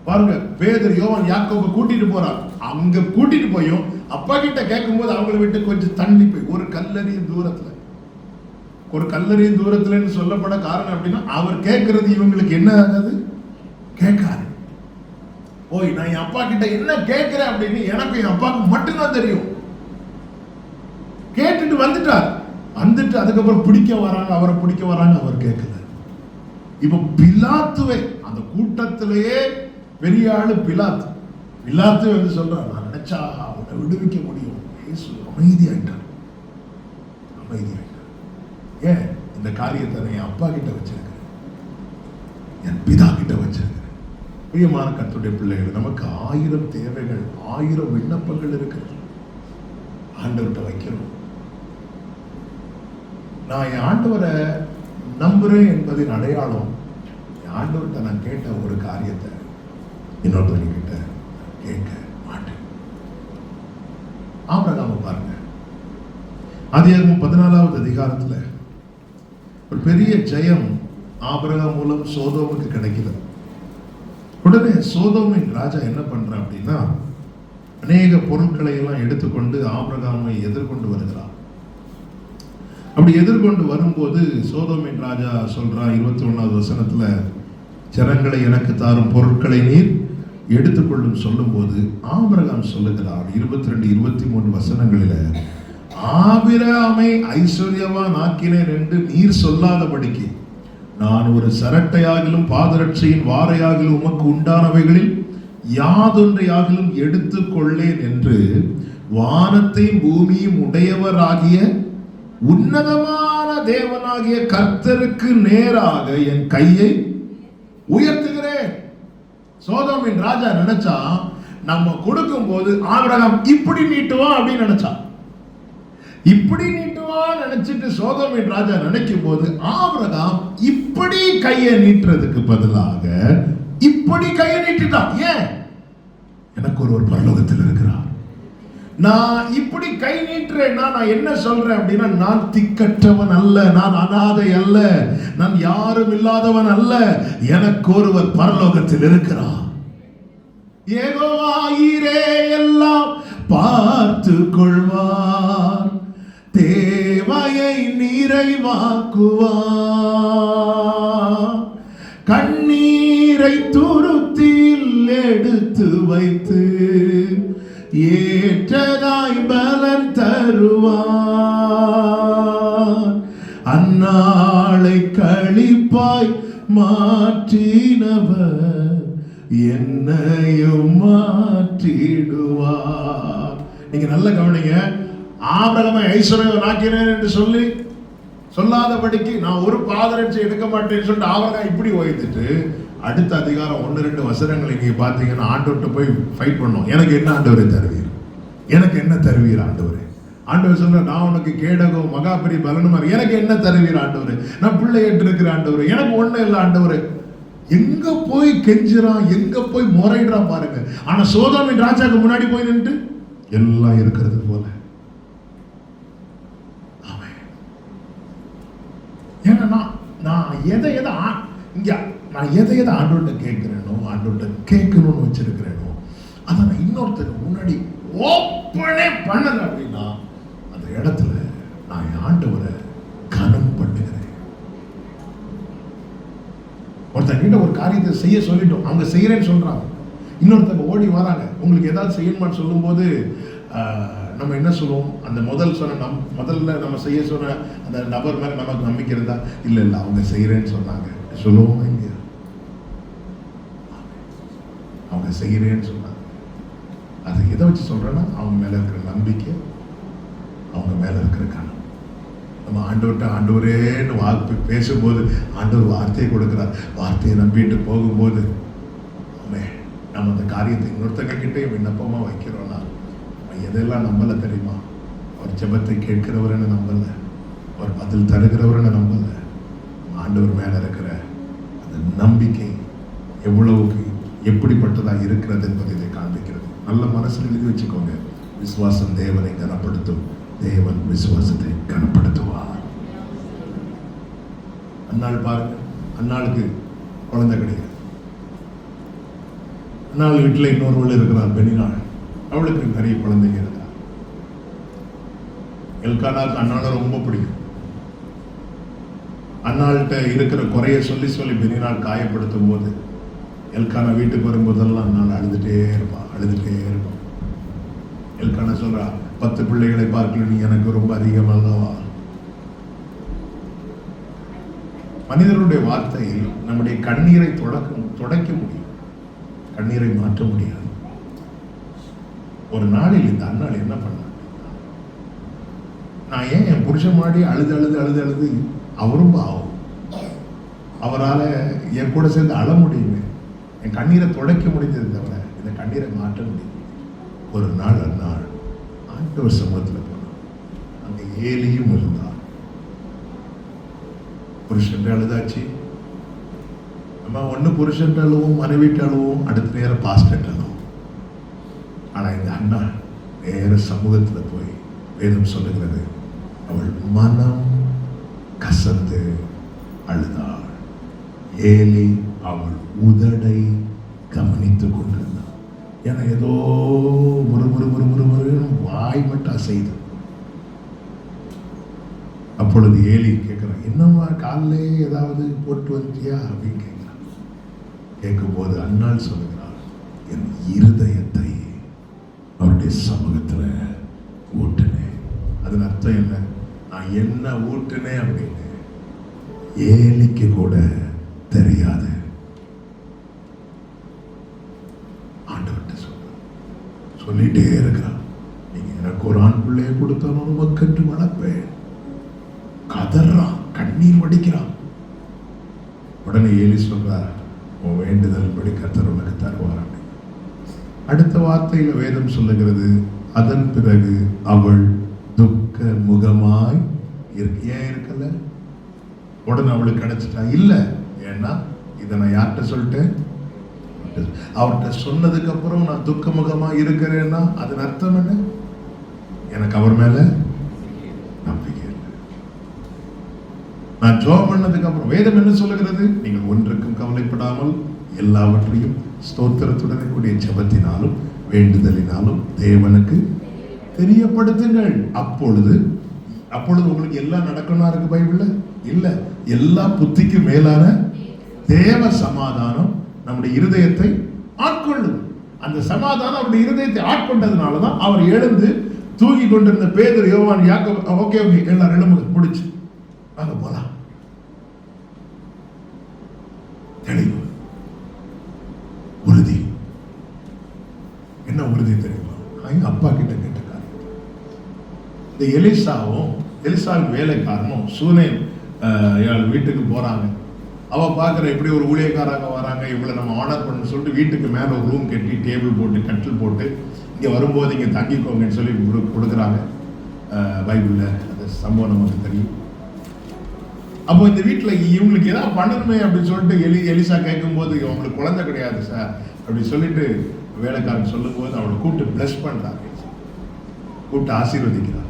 பாருங்க, பேதுரு யோவான் யாக்கோபை கூட்டிட்டு போறார். அங்க கூட்டிட்டு போயும் அப்பா கிட்ட கேட்கும் போது அவங்களை விட்டு கொஞ்சம் தள்ளி போய் ஒரு கல்லறியும் தூரத்துல, ஒரு கல்லறியும் தூரத்துலன்னு சொல்லப்பட காரணம் அப்படின்னா அவர் கேட்கறது இவங்களுக்கு என்ன ஆகாது, கேட்காது. ஓய், நான் என் அப்பா கிட்ட என்ன கேட்கிறேன் அப்படின்னு எனக்கு என் அப்பாவுக்கு மட்டும்தான் தெரியும். கேட்டுட்டு வந்துட்டார். வந்துட்டு அதுக்கப்புறம் பிடிக்க வராங்க, அவரை பிடிக்க வராங்க, அவர் கேட்கல. இப்ப பிலாத்துவே அந்த கூட்டத்திலேயே பெரிய ஆளு பிலாத்து. பிலாத்து சொல்றான், நான் நினைச்சா அவனை விடுவிக்க முடியும். இயேசு அமைதியாயிட்டார், அமைதியாயிட்டார். ஏன்? இந்த காரியத்தை நான் என் அப்பா கிட்ட வச்சிருக்கிறேன், என் பிதா கிட்ட வச்சிருக்கிறேன். பிரியமான கர்த்தருடைய பிள்ளைகள், நமக்கு 1000 தேவைகள், 1000 விண்ணப்பங்கள் இருக்கிறது. ஆண்டவர்கிட்ட வைக்கிறோம். நான் என் ஆண்டவரை நம்புறேன் என்பதின் அடையாளம், என் ஆண்டவர்கிட்ட நான் கேட்ட ஒரு காரியத்தை இன்னொருத்தவங்க கிட்ட கேட்க மாட்டேன். ஆபிரகாமை பாருங்க, ஆதியாகமம் 14வது அதிகாரத்துல ஒரு பெரிய ஜெயம் ஆபிரகாம் மூலம் சோதோமுக்கு கிடைக்கல. உடனே சோதோமின் ராஜா என்ன பண்றான் அப்படின்னா, அநேக பொருட்களை எல்லாம் எடுத்துக்கொண்டு ஆபிரகாமை எதிர்கொண்டு வருகிறார். அப்படி எதிர்கொண்டு வரும்போது சோதோமின் ராஜா சொல்றான் 21வது வசனத்துல, ஜனங்களை எனக்கு தாரும் பொருட்களை நீர் எடுத்துக்கொள்ளும் சொல்லும் போது ஆபிரகாம் சொல்லுகிறார் 22-23 வசனங்களில, ஆபிரகாமை ஐஸ்வர்யவான் ஆக்கினேன் என்று நீர் சொல்லாதபடிக்கு நான் ஒரு சரட்டையாகிலும் பாதரட்சையின் வாரையாகிலும் உமக்கு உண்டானவைகளில் யாதொன்றையாகிலும் எடுத்துக்கொள்ளேன் என்று வானத்தையும் பூமியும் உடையவராகிய உன்னதமான தேவனாகிய கர்த்தருக்கு நேராக என் கையை உயர்த்துகிறேன். சோதோமின் ராஜா நினைச்சா நம்ம கொடுக்கும் போது ஆபிரகாம் இப்படி நீட்டுவான் அப்படின்னு நினைச்சான். இப்படி நீட்டுவான் நினைச்சிட்டு சோதோமின் ராஜா நினைக்கும் போது ஆபிரகாம் இப்படி கையை நீட்டுறதுக்கு பதிலாக இப்படி கையை நீட்டிட்டான். ஏன்? எனக்கு ஒரு பரலோகத்தில் இருக்கிறார், நான் இப்படி கை நீட்டுறேன்னா நான் என்ன சொல்றேன் அப்படின்னா, நான் திக்கற்றவன் அல்ல, நான் அனாதை அல்ல, நான் யாரும் இல்லாதவன் அல்ல, எனக்கு ஒருவர் பரலோகத்தில் இருக்கிறார். யெகோவாயிரே எல்லாம் பார்த்து கொள்வார், தேவையை நிறைவாக்குவார். கண்ணீரை துருத்தியில் எடுத்து வைத்து ஏற்றதாய் பலன் தருவார். அந்நாளை களிப்பாய் மாற்றினவர் என்னையும் மாற்றிடுவார். நீங்க நல்ல கவனிங்க. ஆபிரகாமை ஐஸ்வர்யவனாக்கினேன் என்று சொல்லி சொல்லாதபடிக்கு நான் ஒரு பாதரட்சை எடுக்க மாட்டேன்னு சொல்லிட்டு ஆபிரகாம் இப்படி ஓய்த்துட்டு, அடுத்த அதிகாரம் 1-2 வசனங்களை நீங்க பாத்தீங்கன்னா ஆண்டவர்கிட்ட போய் ஃபைட் பண்ணோம். எனக்கு என்ன ஆண்டவரை தருவீர், எனக்கு என்ன தருவீர் ஆண்டவரே. ஆண்டவர் சொல்ற, நான் உனக்கு கேடகம் மகாபரி பலனுமார், எனக்கு என்ன தருவீர் ஆண்டவரே, நான் பிள்ளை ஏற்றிருக்கிற ஆண்டவரே, எனக்கு ஒண்ணு இல்லை ஆண்டவரே. எங்க போய் கெஞ்சுறான், எங்க போய் முறையிடுறான் பாருங்க. ஆனா சோதோமின் ராஜாக்கு முன்னாடி போய் நின்று எல்லாம் இருக்கிறது போல. ஏன்னா நான் எதை ஆண்டவர்கிட்ட கேட்கிறேனோ, ஆண்டவர்கிட்ட கேட்கணும்னு வச்சிருக்கிறேனோ, அதை நான் இன்னொருத்தருக்கு முன்னாடி ஓப்பனே பண்ணல அப்படின்னா அந்த இடத்துல நான் ஆண்டவரை கனம் பண்ணுகிறேன். ஒருத்தங்கிட்ட ஒரு காரியத்தை செய்ய சொல்லிட்டோம், அவங்க செய்யறேன்னு சொல்றாங்க, இன்னொருத்தங்க ஓடி வராங்க உங்களுக்கு ஏதாவது செய்யணுமான்னு சொல்லும் போது நம்ம என்ன சொல்லுவோம், அந்த முதல்ல நம்ம செய்ய சொன்ன அந்த நபர் மேல நமக்கு நம்பிக்கை இருந்தா, இல்ல அவங்க செய்யறேன்னு சொன்னாங்க சொல்லுவோம் இல்லையா? அவங்க செய்யறேன்னு சொன்னாங்க. அதை எதை வச்சு சொல்றேன்னா, அவங்க மேல இருக்கிற நம்பிக்கை, அவங்க மேல இருக்கிற கனம். நம்ம ஆண்டவரேன்னு வார்த்தை பேசும்போது ஆண்டவர் வார்த்தையை கொடுக்கிறார். வார்த்தையை நம்பிட்டு போகும்போது நம்ம அந்த காரியத்தை இன்னொருத்தங்க கிட்டே விண்ணப்பமா வைக்கிறோம்னா எதெல்லாம் நம்பல தெரியுமா? அவர் ஜெபத்தை கேட்கிறவர்னு நம்பல, அவர் பதில் தருகிறவர்னு நம்பல. ஆண்டவர் மேல இருக்கிற அந்த நம்பிக்கை எவ்வளவுக்கு எப்படிப்பட்டதா இருக்கிறது என்பதை இதை காண்பிக்கிறது. நல்ல மனசில் எழுதி வச்சுக்கோங்க. விசுவாசம் தேவனை கனப்படுத்தும், தேவன் விசுவாசத்தை கனப்படுத்துவார். அன்னாள் பாருங்க, அன்னாளுக்கு குழந்தை கிடையாது. அன்னாள் வீட்டில் இன்னொருவள் இருக்கிறார் பெண்ணினாள், அவளுக்கு நிறைய குழந்தைங்க இருக்கா. எல்கானாவுக்கு அண்ணாளை ரொம்ப பிடிக்கும். அண்ணாள்கிட்ட இருக்கிற குறைய சொல்லி சொல்லி பெண்ணினாள் காயப்படுத்தும் போது எல்கானா வீட்டுக்கு வரும்போதெல்லாம் அண்ணாள் அழுதுட்டே இருப்பான். எல்கானா சொல்றா, 10 பிள்ளைகளை பார்க்கல, நீ எனக்கு ரொம்ப அதிகமாகவா? மனிதனுடைய வார்த்தை நம்முடைய கண்ணீரை துடைக்க முடியும், கண்ணீரை மாற்ற முடியாது. ஒரு நாளில் இந்த அண்ணாள் என்ன பண்ண, நான் ஏன் என் புருஷன் மாடி அழுது அவரும் பாவம், அவரால் என் கூட சேர்ந்து அழ முடியுமே, என் கண்ணீரை துடைக்க முடிஞ்சது தவிர இந்த கண்ணீரை மாற்ற முடியும். ஒரு நாள் அந்நாள் ஆண்டவர் சமூகத்தில் போனோம். அங்கே ஏலியும் இருந்தார். புருஷன் அழுதாச்சு. நம்ம ஒன்று புருஷன் அழுவோம், மனைவிட்டு அழுவோம், அடுத்த நேரம் பாஸ்டர் அழுவோம். ஆனா இந்த அண்ணா நேர சமூகத்துல போய் வேதம் சொல்லுகிறது, அவள் மனம் கசந்து அழுதாள். ஏலி அவள் உதடை கவனித்துக் கொண்டிருந்தாள். ஏன்னா ஏதோ வாய் மட்டும் அசைது. அப்பொழுது ஏலி கேட்கிறான், என்னம்மா காலிலே ஏதாவது போட்டு வந்துட்டியா அப்படின்னு கேட்கிறான். கேட்கும்போது அண்ணாள் சொல்லுகிறாள், என் இருதயத்தை அவருடைய சமூகத்துல ஊட்டினேன். அதன் அர்த்தம் என்ன? நான் என்ன ஊட்டினேன் அப்படின்னு ஏலிக்கு கூட தெரியாது. ஆண்டவர்கிட்ட சொல்லிட்டே இருக்கிறான், நீங்க எனக்கு ஒரு ஆண் பிள்ளையை கொடுத்தாலும் உமக்கென்று வளர்ப்பேன். கதறான், கண்ணீர் வடிக்கிறான். உடனே ஏலி சொல்றார், உன் வேண்டுதல் படி கர்த்தர் உனக்கு தருவார். அடுத்த வார்த்தையில வேதம் சொல்லுகிறது, அதன் பிறகு அவள் துக்க முகமாய் ஏன் இருக்கல? உடனே அவளுக்கு கிடைச்சிட்டா? இல்ல. ஏன்னா இதை நான் யார்கிட்ட சொல்லிட்டேன்? அவர்கிட்ட சொன்னதுக்கு அப்புறம் நான் துக்க முகமா இருக்கிறேன்னா அதன் அர்த்தம் என்ன? எனக்கு அவர் மேல நம்பிக்கை இல்லை. நான் ஜெபம் பண்ணதுக்கு அப்புறம் வேதம் என்ன சொல்லுகிறது? நீங்கள் ஒன்றுக்கும் கவலைப்படாமல் எல்லாவற்றையும் ஸ்தோத்திரத்துடனே கூடிய ஜெபத்தினாலும் வேண்டுதலினாலும் தேவனுக்கு தெரியப்படுத்துங்கள். அப்பொழுது உங்களுக்கு எல்லாம் நடக்கணும் இருக்கு பைபிள்ல இல்ல. எல்லா புத்திக்கு மேலான தேவ சமாதானம் நம்முடைய இருதயத்தை ஆட்கொள்ளும். அந்த சமாதானம் அவருடைய இருதயத்தை ஆட்கொண்டதுனாலதான் அவர் எழுந்து தூங்கி கொண்டிருந்த பேதுரு, யோவான், யாக்கோபு, ஓகே எல்லாரும் எழும்புங்க, முடிச்சு வாங்க போலாம். தெளிவு, உறுதி. என்ன உறுதி தெரியுமா? அப்பா கிட்ட கேட்ட காரியம். இந்த எலிசாவின் வேலைக்காரனும் சூனேம் வீட்டுக்கு போறாங்க. அவ பாக்குற எப்படி ஒரு ஊழியக்காரங்க வராங்க, இவங்களை நம்ம ஆனர் பண்ணு சொல்லிட்டு வீட்டுக்கு மேல ஒரு ரூம் கட்டி டேபிள் போட்டு கட்டில் போட்டு இங்க வரும்போது இங்க தங்கிக்கோங்கன்னு சொல்லி கொடுக்குறாங்க. பைபிள்ல அந்த சம்பவம் நமக்கு தெரியும். அப்போ இந்த வீட்டுல இவங்களுக்கு ஏதாவது பண்ணணுமே அப்படின்னு சொல்லிட்டு எலிசா கேட்கும் போது அவங்களுக்கு குழந்தை கிடையாது சார் அப்படின்னு சொல்லிட்டு வேலைக்காரன் சொல்லும் போது அவளை கூப்பிட்டு பிளஸ் பண்றாங்க, கூப்பிட்டு ஆசீர்வதிக்கிறார்.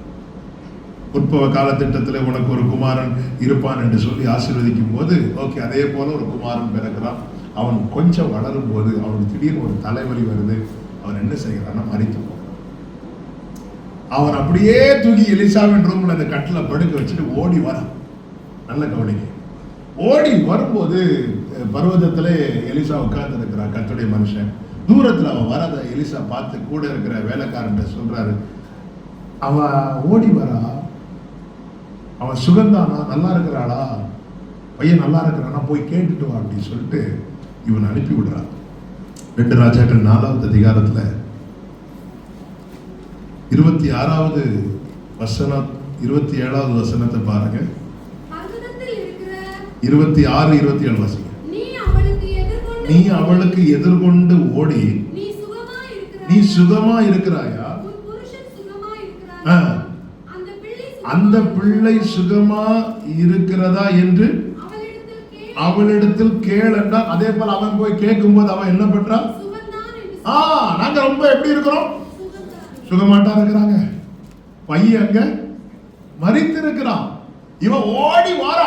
உற்பவ காலத்திட்டத்தில் உனக்கு ஒரு குமாரன் இருப்பான் என்று சொல்லி ஆசீர்வதிக்கும் போது ஓகே, அதே போல ஒரு குமாரன் பிறக்கிறான். அவன் கொஞ்சம் வளரும் போது அவனுக்கு திடீர்னு ஒரு தலைவலி வருது. அவன் என்ன செய்கிறான்னா மரித்து போகிறான். அவன் அப்படியே தூக்கி எலிசாவின் ரூம்ல அந்த கட்டில படுக்க வச்சுட்டு ஓடி வரான். நல்ல கவனிங்க. ஓடி வரும்போது பர்வதத்திலே எலிசா உட்கார்ந்து இருக்கிறான், கர்த்தருடைய மனுஷன். தூரத்துல அவன் வரத எலிசா பார்த்து கூட இருக்கிற வேலைக்காரன் சொல்றாரு, அவ ஓடி வரா, அவன் சுகந்தானா, நல்லா இருக்கிறாளா, பையன் நல்லா இருக்கிறானா, போய் கேட்டுட்டு வா அப்படின்னு சொல்லிட்டு இவன் அனுப்பி விடுறான். 2 ராஜாக்கள் 4வது அதிகாரத்துல 26வது வசனம் 27வது வசனத்தை பாருங்க. 26, 27 வசனம். நீ அவளுக்கு எதிர்கொண்டு ஓடி நீ சுகமா இருக்கிறாயா, அந்த பிள்ளை சுகமா இருக்கிறதா என்று அவளிடத்தில் கேளண்டா. அதே போல அவன் போய் கேட்கும் போது அவன் என்ன பண்றான்? நாங்க ரொம்ப எப்படி இருக்கிறோம்? சுகமாட்டா இருக்கிறாங்க. பையன் அங்க மரித்து இருக்கிறான். இவன் ஓடி வர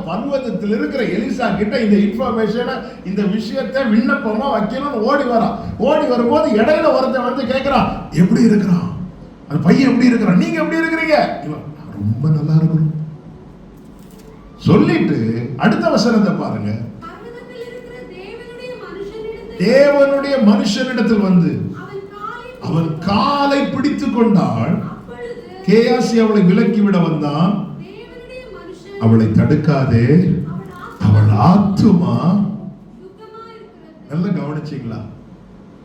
பர்வதத்தில் இருக்கிற எலிசா கிட்ட இந்த இன்ஃபர்மேஷனை, இந்த விஷயத்தை விண்ணப்பமா வைக்கணும்னு ஓடி வரான். ஓடி வரும்போது இடையில ஒருத்தன் வந்து கேட்கிறான், எப்படி இருக்கிறான் அந்த பையன், எப்படி இருக்கிறான், நீங்க எப்படி இருக்கிறீங்க? இவன் ரொம்ப நல்லா இருக்கிறோம் சொல்லிட்டு அடுத்த வசனத்தை பாருங்க. தேவனுடைய மனுஷனிடத்தில் வந்து அவன் காலை பிடித்துக் கொண்டாள். கேயாசி அவளை விலக்கிவிட வந்தான். அவளை தடுக்காதே, அவள் ஆத்துமா. நல்லா கவனிச்சீங்களா?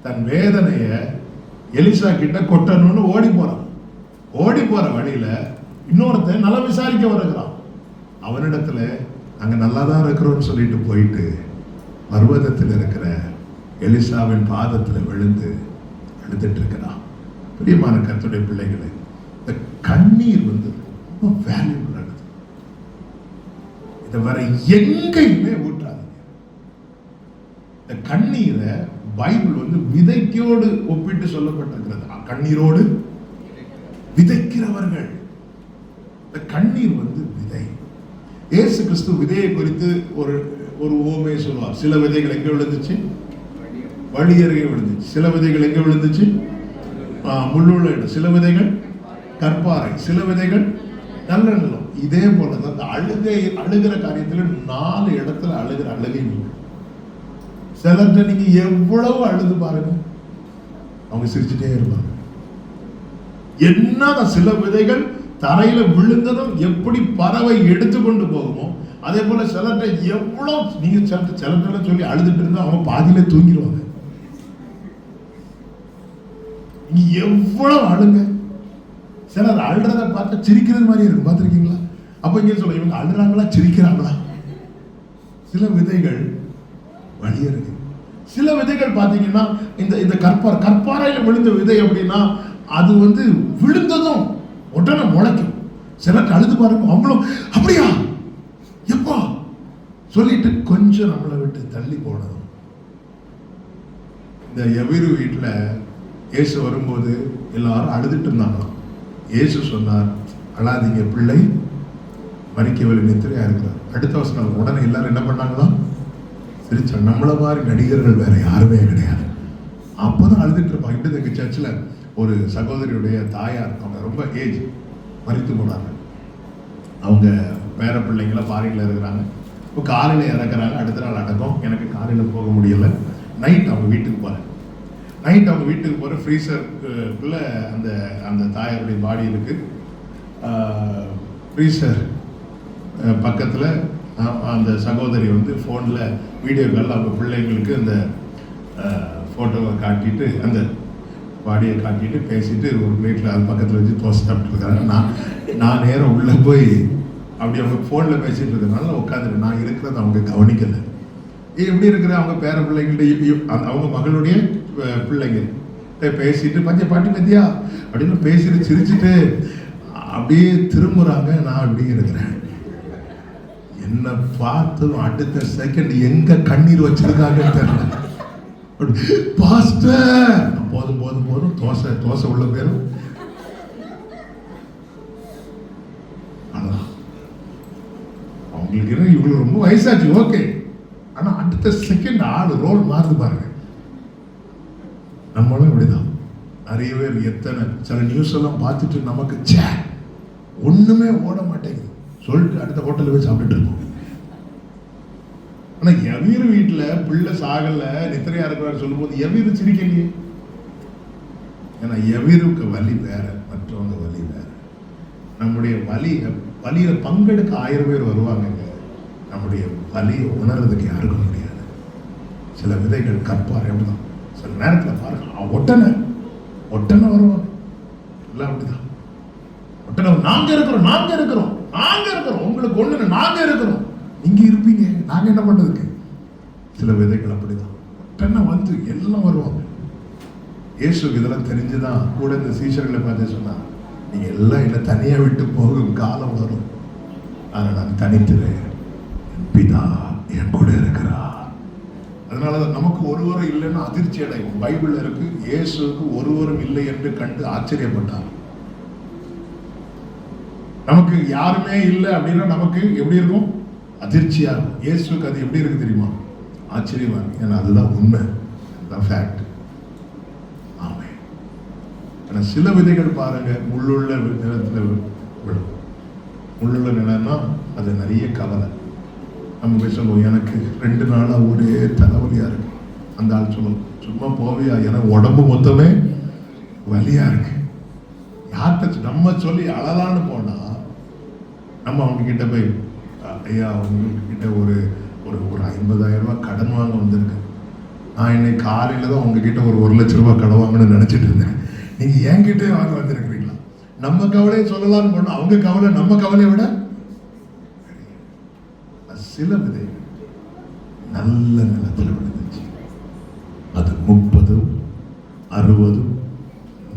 தன் வேதனைய எலிசா கிட்ட கொட்டணும்னு ஓடி போற வழியில இன்னொருத்தன் நல்லா விசாரிக்க வருகிறான். அவனிடத்துல அங்க நல்லாதான் இருக்கிறோம்னு சொல்லிட்டு போயிட்டு பர்வதத்தில் இருக்கிற எலிசாவின் பாதத்துல விழுந்து அழுதுட்டு இருக்கிறான். பிரியமான கர்த்தருடைய பிள்ளைகளை, இந்த கண்ணீர் வந்து ரொம்ப வேல்யூபிள் ஆனது. இதை வர எங்கேயுமே ஊற்றாதீங்க. இந்த கண்ணீரை பைபிள் வந்து விதைக்கோடு ஒப்பிட்டு சொல்லப்பட்டிருக்கிறது. கண்ணீரோடு விதைக்கிறவர்கள். இந்த கண்ணீர் வந்து விதை. இயேசு கிறிஸ்து விதையை குறித்து ஒரு ஓமையை சொல்லுவார். சில விதைகள் எங்க விழுந்துச்சு? வழி அருகே விழுந்துச்சு. சில விதைகள் எங்க விழுந்துச்சு? முள்ளுள்ள இடம். சில விதைகள் கற்பாறை. சில விதைகள் நல்ல நிலம். இதே போலதான் அந்த அழுகிற காரியத்துல 4 இடத்துல அழுகை. சிலர்கிட்ட நீங்க எவ்வளவு அழுது பாருங்க, அவங்க சிரிச்சுட்டே இருப்பாங்க. என்ன சில விதைகள் தரையில விழுந்ததும் எப்படி பறவை எடுத்துக்கொண்டு போகுமோ அதே போல சிலர்கிட்ட எவ்வளவு நீங்க சிலர்கிட்ட சொல்லி அழுதுட்டு இருந்தா அவங்க பாதியில தூங்கிடுவாங்க. நீ எவ்வளவு அழுங்க. சிலர் அழுறத பார்த்தா சிரிக்கிறது மாதிரி இருக்கும், பார்த்திருக்கீங்களா? அப்ப இங்க சொல்ல, இவங்க அழுறாங்களா சிரிக்கிறாங்களா? சில விதைகள் வழியருக்கு. சில விதைகள் பாத்தீங்கன்னா இந்த கற்பாறையில விழுந்த விதை அப்படின்னா அது வந்து விழுந்ததும் உடனே முளைக்கும். சிலருக்கு அழுது பாருங்க, அவங்களும் அப்படியா எப்பா சொல்லிட்டு கொஞ்சம் நம்மளை விட்டு தள்ளி போனதும். இந்த எவிரு வீட்டுல இயேசு வரும்போது எல்லாரும் அழுதுட்டு இருந்தாங்களாம். இயேசு சொன்னார், அழாதீங்க, பிள்ளை மரிக்கவில்லை, நித்திரையா இருக்கிறார். அடுத்த வசனம், உடனே எல்லாரும் என்ன பண்ணாங்களா? சிரிச்சா. நம்மள மாதிரி நடிகர்கள் வேற யாருமே கிடையாது. அப்பதான் அழுதுட்டு இருப்பாங்க. இப்படி எங்க சர்ச்சில் ஒரு சகோதரியுடைய தாயார், அவங்க ரொம்ப ஏஜ், மரித்து போனாங்க. அவங்க பேர பிள்ளைங்கள ஃபாரின்ல இருக்கிறாங்க. இப்போ காலையில் இறக்குறாங்க, அடுத்த நாள் அடக்கம். எனக்கு காலையில் போக முடியல. நைட் அவங்க வீட்டுக்கு போகிறேன். நைட் அவங்க வீட்டுக்கு போகிற ஃப்ரீசருக்குள்ள அந்த அந்த தாயாருடைய பாடி இருக்கு. ஃப்ரீசர் பக்கத்தில் அந்த சகோதரி வந்து ஃபோனில் வீடியோ காலில் அவங்க பிள்ளைங்களுக்கு அந்த ஃபோட்டோவை காட்டிட்டு, அந்த பாடியை காட்டிட்டு பேசிட்டு ஒரு பிளேட்டில் அது பக்கத்தில் வச்சு தோசை சாப்பிட்டு இருக்காங்க. நான் நேரம் உள்ளே போய் அப்படி அவங்க ஃபோனில் பேசிட்டு இருக்கிறதுனால உட்காந்துட்டு நான் இருக்கிறத அவங்க கவனிக்கலை. எப்படி இருக்கிற அவங்க பேர பிள்ளைங்கள்ட்ட, அவங்க மகளுடைய பிள்ளைங்க பேசிட்டு பஞ்ச பாட்டி மத்தியா அப்படின்னு பேசிட்டு சிரிச்சுட்டு அப்படியே திரும்புறாங்க. நான் அப்படியே இருக்கிறேன். என்ன பார்த்ததும் அடுத்த செகண்ட் எங்க கண்ணீர் வச்சிருக்காங்கன்னு தெரியல. பாஸ்டர், போதும் போதும் போதும், தோசை தோசை உள்ள பேரும் அவங்களுக்கு இவங்களுக்கு ரொம்ப வயசாச்சு, ஓகே. ஆனா அடுத்த செகண்ட் ஆளு ரோல் மாறுது பாருங்க. நம்மளும் இப்படிதான். நிறைய பேர் எத்தனை சில நியூஸ் எல்லாம் பார்த்துட்டு நமக்கு ஒண்ணுமே ஓட மாட்டேங்குது சொல்லிட்டு அடுத்த ஹோட்டலில் போய் சாப்பிட்டுட்டு இருக்கோம். ஆனா எவீர் வீட்டுல பிள்ளை சாகல, நித்திரையா இருக்கிறாரு சொல்லும் போது எவீர் சிரிக்கலையே. ஏன்னா எவீருக்கு வலி வேற, மற்றவங்க வலி வேற. நம்முடைய வலியில பங்கெடுக்க 1000 பேர் வருவாங்க. நம்முடைய வலியை உணர்றதுக்கு யாருக்கும் முடியாது. சில விதைகள் கற்பார் அப்படிதான். சில நேரத்தில் பாருங்க, ஒட்டனை வருவாங்க. எல்லாம் அப்படிதான். ஒட்டனை நாங்க இருக்கிறோம், உங்களுக்கு ஒண்ணு, நாங்க இருக்கிறோம், நீங்க இருப்பீங்க, நாங்க என்ன பண்றதுக்கு? சில விதைகள் அப்படிதான். ஒட்டனை வந்து எல்லாம் வருவாங்க. இயேசுக்கு இதெல்லாம் தெரிஞ்சுதான் கூட இந்த சீஷர்களை பார்த்து சொன்னா, நீங்க எல்லாம் என்ன தனியா விட்டு போகும் காலம் வரும், ஆனா நான் தனித்துறேன், பிதா என் கூட இருக்கிறார். அதனால நமக்கு ஒருவரும் இல்லைன்னு அதிர்ச்சி அடையும். பைபிள்ல இருக்கு, இயேசுக்கு ஒருவரும் இல்லை என்று கண்டு ஆச்சரியப்பட்டார். நமக்கு யாருமே இல்லை அப்படின்னா நமக்கு எப்படி இருக்கும்? அதிர்ச்சியா இருக்கும். இயேசுக்கு அது எப்படி இருக்கு தெரியுமா? ஆச்சரியமா இருக்கு. ஏன்னா அதுதான் உண்மை, அதுதான் ஃபேக்ட். ஆமே. ஆனா சில விதைகள் பாருங்க, முள்ளுள்ள நிலத்துல விடும். முள்ளுள்ள நிலம்னா அது நிறைய கவலை. நம்ம போய் சொல்லுவோம், எனக்கு 2 நாளா ஒரே தலைவலியா இருக்கு. அந்த ஆள் சொல்லுவோம், சும்மா போவியா, எனக்கு உடம்பு மொத்தமே வலியா இருக்கு. யார்கிட்ட நம்ம சொல்லி அழலான்னு போனா, நம்ம அவங்க கிட்ட போய், ஐயா உங்ககிட்ட ஒரு ஒரு 50,000 ரூபாய் கடன் வாங்க வந்திருக்கு. நான் இன்னைக்கு காலையில தான் உங்ககிட்ட ஒரு 1 லட்ச ரூபாய் கடன் வாங்கணும்னு நினைச்சிட்டு இருந்தேன். நீங்க என்கிட்டே வாங்க வந்திருக்கிறீங்களா? நம்ம கவலையை சொல்லலாம்னு போனா அவங்க கவலை நம்ம கவலையை விட. சில விதைகள் நல்ல நிலத்தில் விழுந்துச்சு. அது 30, 60,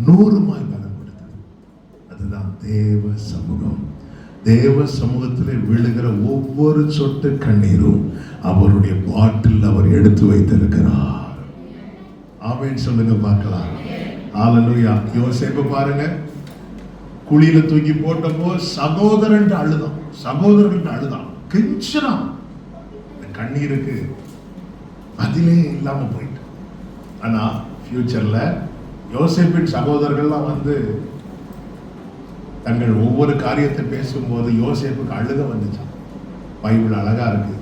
100 பலன் கொடுத்தது. அதுதான் தேவ சமூகம். தேவ சமூகத்திலே விழுகிற ஒவ்வொரு சொட்டு கண்ணீரும் அவருடைய பாட்டில் அவர் எடுத்து வைத்திருக்கிறார். ஆமென் சொல்லுங்க பார்க்கலாம். ஹல்லேலூயா. யோசேப்பு பாருங்க, குழியில தூக்கி போட்டப்போ சகோதரன் அழுதான், கெஞ்சனான். கண்ணீருக்கு பதிலே இல்லாம போயிட்டு. ஆனா ஃபியூச்சர்ல யோசேப்பின் சகோதரர்கள்லாம் வந்து தங்கள் ஒவ்வொரு காரியத்தை பேசும்போது யோசேப்புக்கு அழுக வந்துச்சு. பைபிள் அழகா இருக்கு.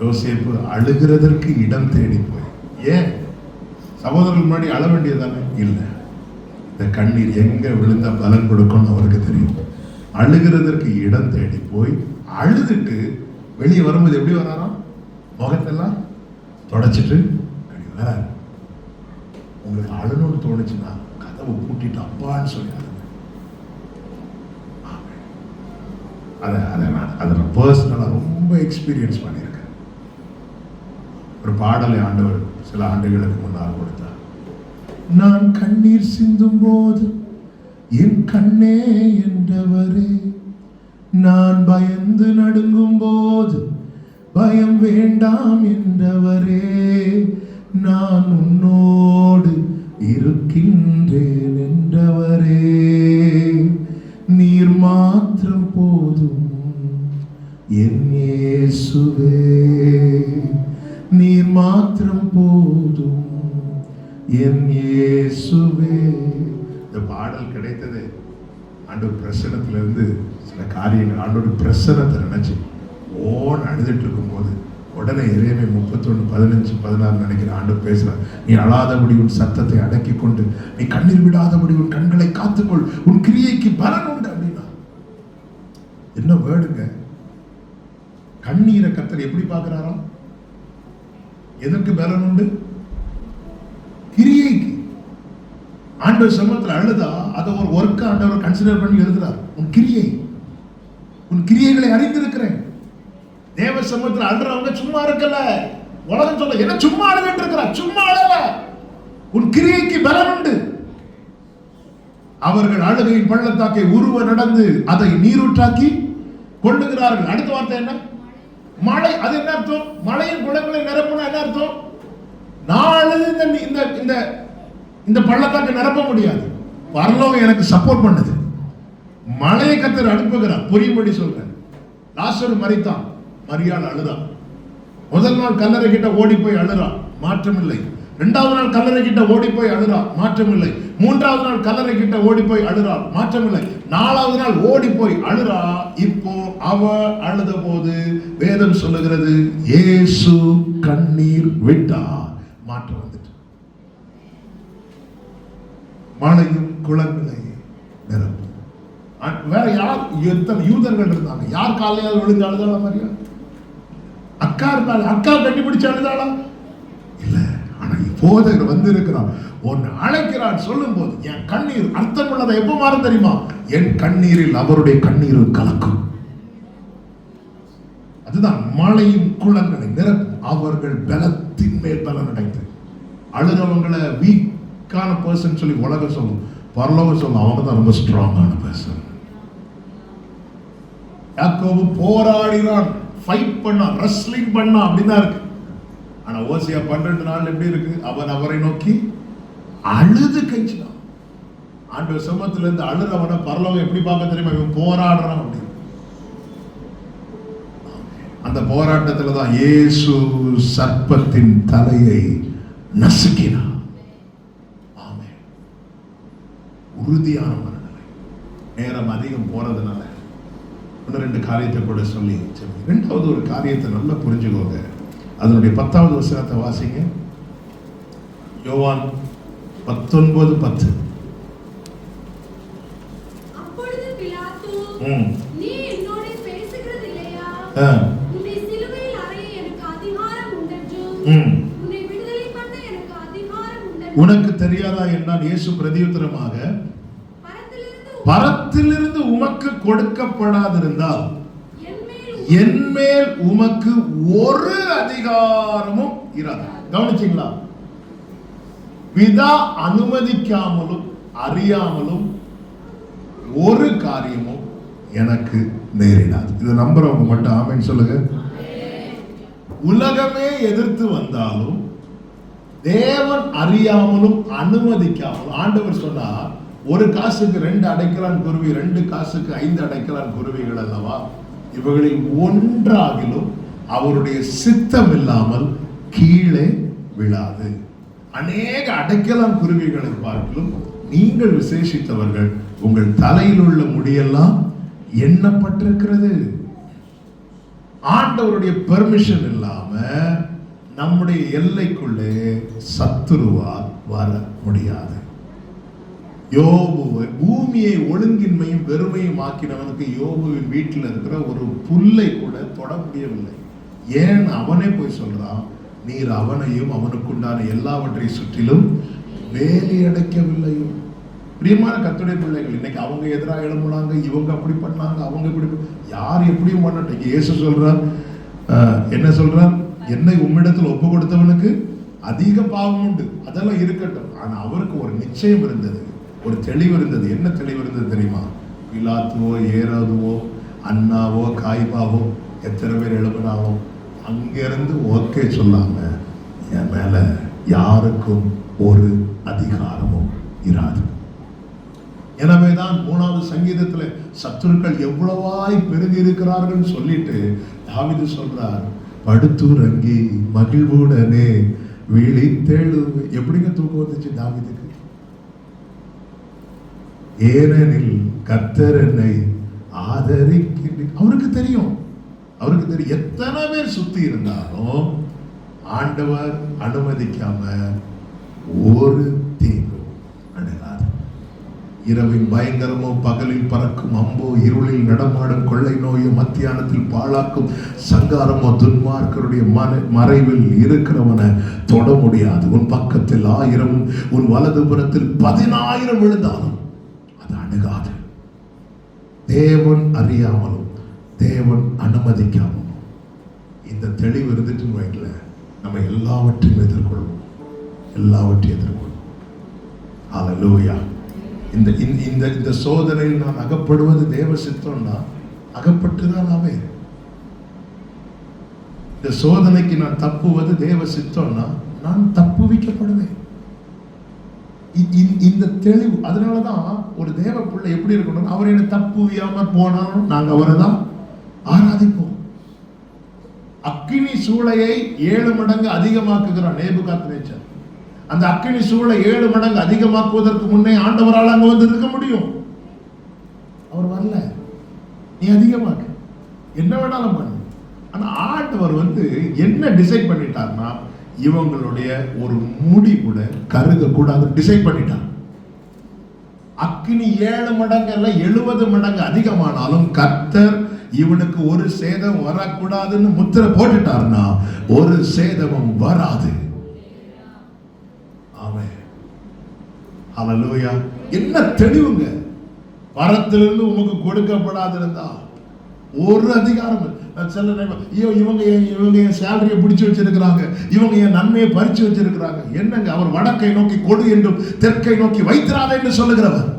யோசேப்பு அழுகிறதற்கு இடம் தேடி போய், ஏன் சகோதரர்கள் முன்னாடி அழ வேண்டியதானே? இல்லை, இந்த கண்ணீர் எங்க விழுந்தா பலன் கொடுக்கும்னு அவருக்கு தெரியும். அழுகிறதற்கு இடம் தேடி போய் அழுதுட்டு வெளியே வரும்போது எப்படி வராராம்? முகத்தெல்லாம் தொடச்சிட்டு வராரு. உங்களுக்கு அழுணும்னு தோணுச்சுன்னா கதவை பூட்டிட்டு அப்பான்னு சொல்லி அதை நான் பர்சனலாக ரொம்ப எக்ஸ்பீரியன்ஸ் பண்ணியிருக்கேன். ஒரு பாடலை ஆண்டவர் சில ஆண்டுகளுக்கு முன்னால் கொடுத்தார். நான் கண்ணீர் சிந்தும் போது என் கண்ணே என்றவரே, நான் பயந்து நடுங்கும் போது பயம் வேண்டாம் என்றவரே, நான் உன்னோடு இருக்கின்றேன் என்றவரே, இயேசுவே நீர் மாத்திரம் போதும் என் இயேசுவே. இந்த பாடல் கிடைத்தது ஆண்டவர் பிரசன்னத்திலிருந்து. சில காரியங்கள் ஆண்டவர் பிரசன்னத்தை நினைச்சு ஓன் அழுதுட்டு இருக்கும்போது உடனே இறைமை 31:15-16 நினைக்கிற ஆண்டவர் பேசுறார். நீ அழாதபடி உன் சத்தத்தை அடக்கி கொண்டு, நீ கண்ணீர் விடாதபடி உன் கண்களை காத்துக்கொள், உன் கிரியைக்கு பலன் உண்டு அப்படின்னா. என்ன வேர்டுங்க! கண்ணீரை கர்த்தர் எப்படி பார்க்கிறாராம்? எதற்கு பலன் உண்டு? கிரியைக்கு. ஆண்டவர் சமூகத்தில் அழுதா அதை ஒரு ஒர்க் ஆண்டவர் கன்சிடர் பண்ணி எழுதுறார். உன் கிரியை, உன் கிரியைகளை அறிந்திருக்கிறேன். தேவ சமூகத்தில் அழுறவங்க சும்மா இருக்கல. உலகம் சொல்ல என்ன சும்மா அழுதுட்டு இருக்கிறார்? சும்மா அழல. உன் கிரியைக்கு பலன் உண்டு. அவர்கள் அழுகையின் பள்ளத்தாக்கை உருவ நடந்து அதை நீரூற்றாக்கி கொள்ளுகிறார்கள். அடுத்த வார்த்தை என்ன? மழை. அது என்ன அர்த்தம்? மழையின் குளங்களை நிரப்புனா என்ன அர்த்தம்? நாளது இந்த பள்ளத்தாக்கை நிரப்ப முடியாது. பரலோகம் எனக்கு சப்போர்ட் பண்ணுது. மழையை கர்த்தர் அனுப்புகிறார். புரியும்படி சொல்றேன். லாசரு மரித்தான், மரியாள் அழுதான். முதல் நாள் கல்லறை கிட்ட ஓடி போய் அழுறா, மாற்றம் இல்லை. இரண்டாவது நாள் கல்லறை கிட்ட ஓடி போய் அழுறா, மாற்றம் இல்லை. மூன்றாவது நாள் கல்லறை கிட்ட ஓடி போய் அழுறா, மாற்றம் இல்லை. நாலாவது நாள் ஓடி போய் அழுறா. இப்போ அவ அழுத போது வேதம் சொல்லுகிறது, இயேசு கண்ணீர் விட்டா, மாற்றம் வந்துட்டு. மழையும் குளங்களை நிரப்பும். வேற யார்? எத்தனை யூதர்கள் இருந்தாங்க. யார் காலையால் விழுந்து அழுதாளா? மரியா அக்கா இருந்தாள். அக்கா கட்டி பிடிச்சு அழுதாளா? இல்ல. ஆனா போதகர் வந்து இருக்கிறான், உன்னை அழைக்கிறான். சொல்லும் போது என் கண்ணீர் அர்த்தம் உள்ளதை எப்ப மாறும் தெரியுமா? என் கண்ணீரில் அவருடைய கண்ணீரும் கலக்கும். அதுதான் மழையும் குளங்களை நிரப்பும். அவர்கள் பலத்தின் மேல் பலன் அடைந்து. அழுதவங்களை வீக்கான பர்சன் சொல்லி உலகம் சொல்லும், பரலோகம் சொல்லும் அவங்க தான் ரொம்ப ஸ்ட்ராங்கான பர்சன். யாக்கோபு போராடினான், ஃபைட் பண்ணான், ரெஸ்லிங் பண்ணான், அப்படிதான் இருக்கு. ஆனா ஓசியா 12 நாள் எப்படி இருக்கு? அவன் அவரை நோக்கி அழுது கழிச்சினான். ஆண்டவர் சமூகத்துல இருந்து அழுறவன பரலோகம் எப்படி பார்க்க தெரியுமா? இவன் போராடுறான் அப்படி. அந்த போராட்டத்துல தான் இயேசு சர்ப்பத்தின் தலையை நசுக்கினான். ஆமென். உறுதியான மனநிலை. நேரம் அதிகம் போறதுனால ஒன்று ரெண்டு காரியத்தை கூட சொல்லி, இரண்டாவது ஒரு காரியத்தை நல்லா புரிஞ்சுக்கோங்க. அதனுடைய 10வது வசனத்தை வாசிங்க. யோவான் 19:10. அப்பொழுது பிலாத்து, நீ என்னோடு பேசுகிறது இல்லையா? உன்னை சிலுவையில் அறைய எனக்கு அதிகாரம் உண்டென்றும் உன்னை விடுதலை பண்ண எனக்கு அதிகாரம் உண்டென்றும் உனக்கு தெரியாதா என்றான். இயேசு பிரதியுத்தரமாக, பரத்திலிருந்து உமக்கு கொடுக்கப்படாதிருந்தால் என்மேல் உமக்கு ஒரு அதிகாரமும் இராது. கவனிச்சீங்களா? பிதா அனுமதிக்காமலும் அறியாமலும் ஒரு காரியமும் எனக்கு நேரிடாது. இதை நம்புறவங்க மட்டும் ஆமென் சொல்லுங்க. உலகமே எதிர்த்து வந்தாலும் தேவன் அறியாமலும் அனுமதிக்காமலும். ஆண்டவர் சொன்னா, ஒரு காசுக்கு 2 அடைக்கலான் குருவி, 2 காசுக்கு 5 அடைக்கலான் குருவிகள் அல்லவா? இவர்களில் ஒன்றாகிலும் அவருடைய சித்தம் இல்லாமல் கீழே விழாது. அநேக அடைக்கலான் குருவிகளை பார்க்கலும் நீங்கள் விசேஷித்தவர்கள். உங்கள் தலையில் உள்ள முடியெல்லாம் எண்ணப்பட்டிருக்கிறது. ஆண்டவருடைய பெர்மிஷன் இல்லாம நம்முடைய எல்லைக்குள்ளே சத்துருவால் வர முடியாது. யோபுவை பூமியை ஒழுங்கின்மையும் வெறுமையும் ஆக்கினவனுக்கு யோபுவின் வீட்டில் இருக்கிற ஒரு புல்லை கூட தொட முடியவில்லை. ஏன்? அவனே போய் சொல்றான், நீர் அவனையும் அவனுக்குண்டான எல்லாவற்றை சுற்றிலும் வேலி அடைக்கவில்லையோ. பிரியமான கர்த்தருடைய பிள்ளைகள், இன்னைக்கு அவங்க எதிராக எழும்புனாங்க, இவங்க அப்படி பண்ணாங்க, அவங்க இப்படி, யார் எப்படியும் பண்ணட்டும். இயேசு சொல்றார், என்ன சொல்றார்? என்னை உம்மிடத்தில் ஒப்பு கொடுத்தவனுக்கு அதிக பாவம் உண்டு. அதெல்லாம் இருக்கட்டும். ஆனா அவருக்கு ஒரு நிச்சயம் இருந்தது, ஒரு தெளிவு இருந்தது. என்ன தெளிவு இருந்தது தெரியுமா? பிலாத்துவோ, ஏரோதுவோ, அண்ணாவோ, காய்பாவோ, எத்தனை பேர் எழுப்பினாவோ அங்கிருந்து ஓகே சொல்லாம என் மேல யாருக்கும் ஒரு அதிகாரமும் இராது. எனவேதான் 3வது சங்கீதத்துல சத்துருக்கள் எவ்வளவாய் பெருகி இருக்கிறார்கள் சொல்லிட்டு தாவீது சொல்றார், படுத்துறங்கி மகிழ்வுடனே விழித்தெழு. எப்படிங்க தூக்கம் வந்துச்சு தாவீதுக்கு? ஏனெனில் கர்த்தர் என்னை ஆதரிக்கின்ற. அவருக்கு தெரியும் எத்தனை பேர் சுத்தி இருந்தாலும் ஆண்டவர் அனுமதிக்காம ஒரு தீங்கு அணுகாது. இரவின் பயங்கரமோ, பகலில் பறக்கும் அம்போ, இருளில் நடமாடும் கொள்ளை நோயோ, மத்தியானத்தில் பாழாக்கும் சங்காரமோ, துன்மார்க்கருடைய மறைவில் இருக்கிறவனை தொட முடியாது. உன் பக்கத்தில் 1000 உன் வலதுபுறத்தில் 10,000 விழுந்தாலும் அது அணுகாது. தேவன் அறியாமலும் தேவன் அனுமதிக்காமலும் இந்த தெளிவு இருந்துட்டு வைக்கல, நம்ம எல்லாவற்றையும் எதிர்கொள்வோம். ஹல்லேலூயா. இந்த சோதனையில் நான் அகப்படுவது தேவ சித்தம்னா அகப்பட்டுதான் ஆவேன். இந்த சோதனைக்கு நான் தப்புவது தேவ சித்தம்னா நான் தப்புவிக்கப்படுவேன். இந்த தெளிவு, அதனாலதான் ஒரு தேவ பிள்ளை எப்படி இருக்கணும், அவர் என்ன தப்புவியாம போனாலும் நாங்க அவரை தான் ஆராதிப்போம். அக்கினி சூளையை 7 மடங்கு அதிகமாக்குகிறான் நேபுகாத்நேச்சர். அந்த அக்கினி சூளை 7 மடங்கு அதிகமாக்குவதற்கு முன்னே ஆண்டவரால் அங்க வந்து இருக்க முடியும். அவர் வரல, நீ அதிகமாக்கு, என்ன வேணாலும் பண்ணு. ஆனா ஆண்டவர் என்ன டிசைட் பண்ணிட்டார்னா, இவங்களுடைய ஒரு முடி கூட கருக கூடாது டிசைட் பண்ணிட்டார். அக்கினி 7 மடங்கு அல்ல 70 மடங்கு அதிகமானாலும் கர்த்தர் இவனுக்கு ஒரு சேதம் வரக்கூடாதுன்னு முத்திரை போட்டுட்டார்னா ஒரு சேதமும் வராது. ஆமென். ஹல்லேலூயா. என்ன தெளிவுங்க! வரத்திலிருந்து உமக்கு கொடுக்கப்படாதிருந்தா ஒரு அதிகாரம். இவங்க என் சேலரியை பிடிச்சு வச்சிருக்கிறாங்க, இவங்க என் நன்மையை பறிச்சு வச்சிருக்கிறாங்க. என்னங்க, அவர் வடக்கை நோக்கி கொடு என்றும் தெற்கை நோக்கி வைத்திராத என்று சொல்லுகிறவர்.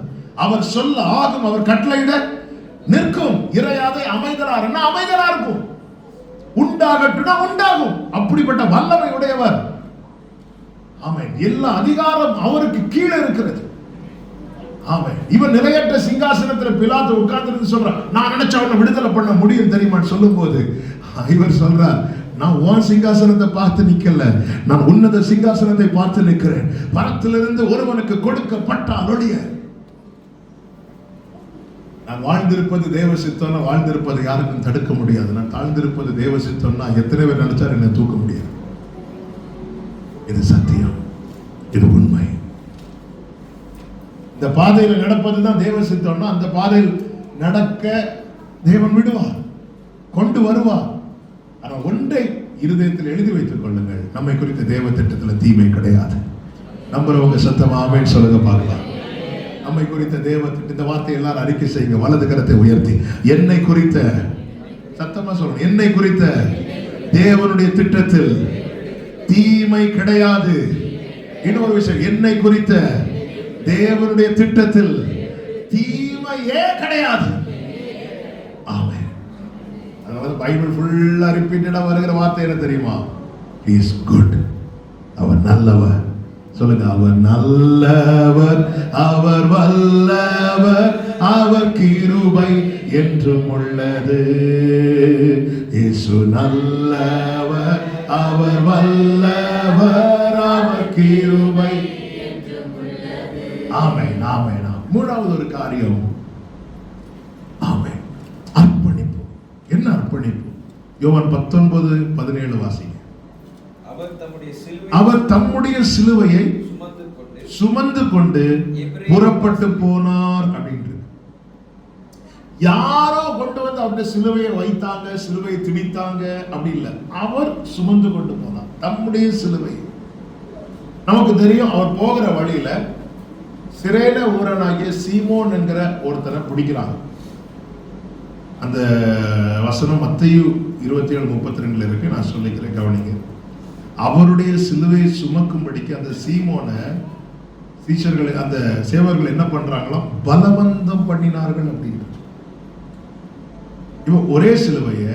அவர் சொல்ல ஆகும், அவர் கட்டளையிட நிற்கும். இறையாதை அமைதலார் அமைதலா இருக்கும், உண்டாகட்டுனா உண்டாகும். அப்படிப்பட்ட வல்லமை உடையவர். ஆமென். எல்லா அதிகாரம் அவருக்கு கீழே இருக்கிறது. ஆமென். இவன் நிலையற்ற சிங்காசனத்தில் பிலாத்து உட்கார்ந்து சொல்றான், நான் நினைச்ச அவனை விடுதலை பண்ண முடியும் தெரியுமான்னு சொல்லும் போது இவர் சொல்றார், நான் உன் சிங்காசனத்தை பார்த்து நிக்கல, நான் உன்னத சிங்காசனத்தை பார்த்து நிற்கிறேன். பரத்திலிருந்து ஒருவனுக்கு கொடுக்கப்பட்டால் ஒழிய நான் வாழ்ந்திருப்பது தேவ சித்தம்னா வாழ்ந்திருப்பதை யாருக்கும் தடுக்க முடியாது. நான் தாழ்ந்திருப்பது தேவ சித்தம்னா எத்தனை பேர் நினைச்சார் என்ன தூக்க முடியாது. இது சத்தியம், இது உண்மை. இந்த பாதையில் நடப்பதுதான் தேவ சித்தம்னா அந்த பாதையில் நடக்க தேவன் விடுவார், கொண்டு வருவார். ஆனா ஒன்றை இருதயத்தில் எழுதி வைத்துக் கொள்ளுங்கள், நம்மை குறித்த தேவ திட்டத்தில் தீமை கிடையாது. நம்புறவங்க சத்தமா ஆமென் சொல்லுங்க பார்க்கலாம். நம்மை குறித்த தேவ திட்டம், இந்த வார்த்தை எல்லாரும் அறிக்கை செய்யுங்க, வலது கரத்தை உயர்த்தி. என்னை குறித்த, சத்தமா சொல்லணும், என்னை குறித்த தேவனுடைய திட்டத்தில் தீமை கிடையாது. இன்னொரு விஷயம், என்னை குறித்த தேவனுடைய திட்டத்தில் தீமையே கிடையாது. ஆமென். அதனால பைபிள் ஃபுல்லா ரிப்பீட்டடா வருகிற வார்த்தை என்ன தெரியுமா? He is good. அவர் நல்லவர். சொல்லுங்க, அவர் நல்லவர், அவர் வல்லவர், அவர் கிருபை என்றும் உள்ளது. இயேசு நல்லவர், அவர் வல்லவர், அவர் கிருபை என்றும் உள்ளது. ஆமென், ஆமென். மூணாவது ஒரு காரியம், ஆமென், அர்ப்பணிப்பு. என்ன அர்ப்பணிப்பு? யோவான் 19:17 வாசிங்க. அவர் தம்முடைய சிலுவையை சுமந்து கொண்டு புறப்பட்டு போனார் அப்படின்ட்டு. யாரோ கொண்டு வந்து அவருடைய சிலுவையை வைத்தாங்க, சிலுவையை திணித்தாங்க, அப்படி இல்லை. அவர் சுமந்து கொண்டு போனார் தம்முடைய சிலுவை. நமக்கு தெரியும், அவர் போகிற வழியில சிரேன ஊரனாகிய சீமோன் என்கிற ஒருத்தரை பிடிக்கிறாங்க. அந்த வசனம் மத்தேயு 27:32 இருக்கு, நான் சொல்லிக்கிறேன், கவனிங்க. அவருடைய சிலுவையை சுமக்கும்படிக்கு அந்த சீமோனை சீஷர்களை, அந்த சேவர்கள் என்ன பண்றாங்களோ பலவந்தம் பண்ணினார்கள் அப்படின்னு. இப்போ ஒரே சிலுவையை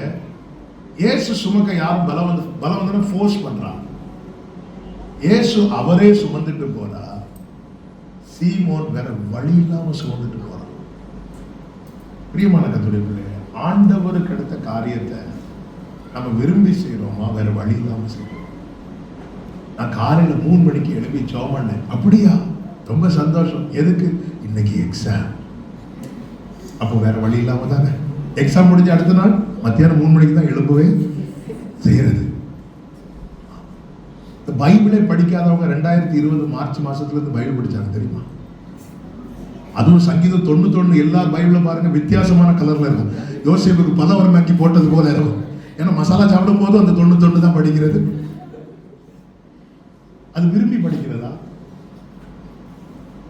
இயேசு சுமக்க யாரும் பலவந்தம் ஃபோர்ஸ் பண்றாங்க. இயேசு அவரே சுமந்துட்டு போனா சீமோன் வேற வழி இல்லாம சுமந்துட்டு போறான். பிரியமான கர்த்தருடைய பிள்ளைகளே, ஆண்டவருக்கு அடுத்த காரியத்தை நம்ம விரும்பி செய்யறோமா, வேற வழி இல்லாம செய்யறோம்? நான் காலையில 3 மணிக்கு எழுப்பி ஜெபம் பண்ணேன். அப்படியா, ரொம்ப சந்தோஷம். எதுக்கு? இன்னைக்கு எக்ஸாம். அப்போ வேற வழி இல்லாம தானே எக்ஸாம் முடிஞ்ச அடுத்த நாள் மத்தியானம் 3 மணிக்கு தான் எழுப்பவே செய்யறது. பைபிளே படிக்காதவங்க 2020 மார்ச் மாசத்துல இருந்து பைபிள் படிச்சாங்க தெரியுமா? அதுவும் சங்கீதம் 91 எல்லாரும் பைபிள பாருங்க வித்தியாசமான கலர்ல இருக்கும். யோசேப்புக்கு பலவரமாக்கி போட்டது போல இருக்கும். ஏன்னா மசாலா சாப்பிடும் போது அந்த 91 தான் படிக்கிறது. அது விரும்பி படிக்கிறதா?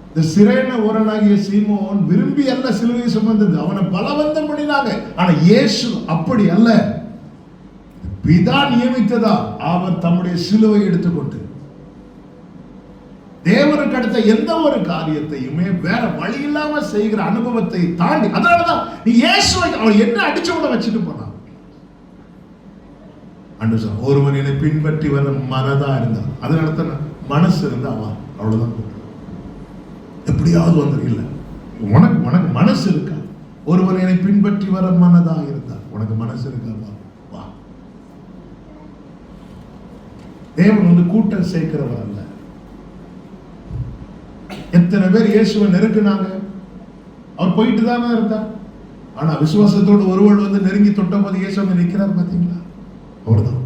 இந்த சிரேன ஊரனாகிய சீமோன் விரும்பி அல்ல சிலுவையை சுமந்தது, அவனை பலவந்தம் பண்ணினாங்க. ஆனா இயேசு அப்படி அல்ல, பிதா நியமித்ததா அவர் தம்முடைய சிலுவை எடுத்துக்கொண்டு தேவனுக்கு அடுத்த எந்த ஒரு காரியத்தையுமே வேற வழி இல்லாம செய்கிற அனுபவத்தை தாண்டி, அதனாலதான் நீ இயேசுவை அவன் என்ன அடிச்சு கூட வச்சுட்டு போனான். ஒருவன் என்னை பின்பற்றி வர மனதா இருந்தான், அதனால மனசு இருந்தா அவன் அவ்வளவுதான். எப்படியாவது வந்து இல்ல, உனக்கு மனசு இருக்கா? ஒருவன் என்னை பின்பற்றி வர மனதா இருந்தா உனக்கு மனசு இருக்கா? வா. தேவன் வந்து கூட்டம் சேர்க்கிறவர் அல்ல. எத்தனை பேர் இயேசுவை நெருக்கினாங்க, அவர் போயிட்டு தானே இருந்தார். ஆனா விசுவாசத்தோடு ஒருவன் வந்து நெருங்கி தொட்ட போது இயேசு நிற்கிறார் பாத்தீங்களா? அவர்தான்.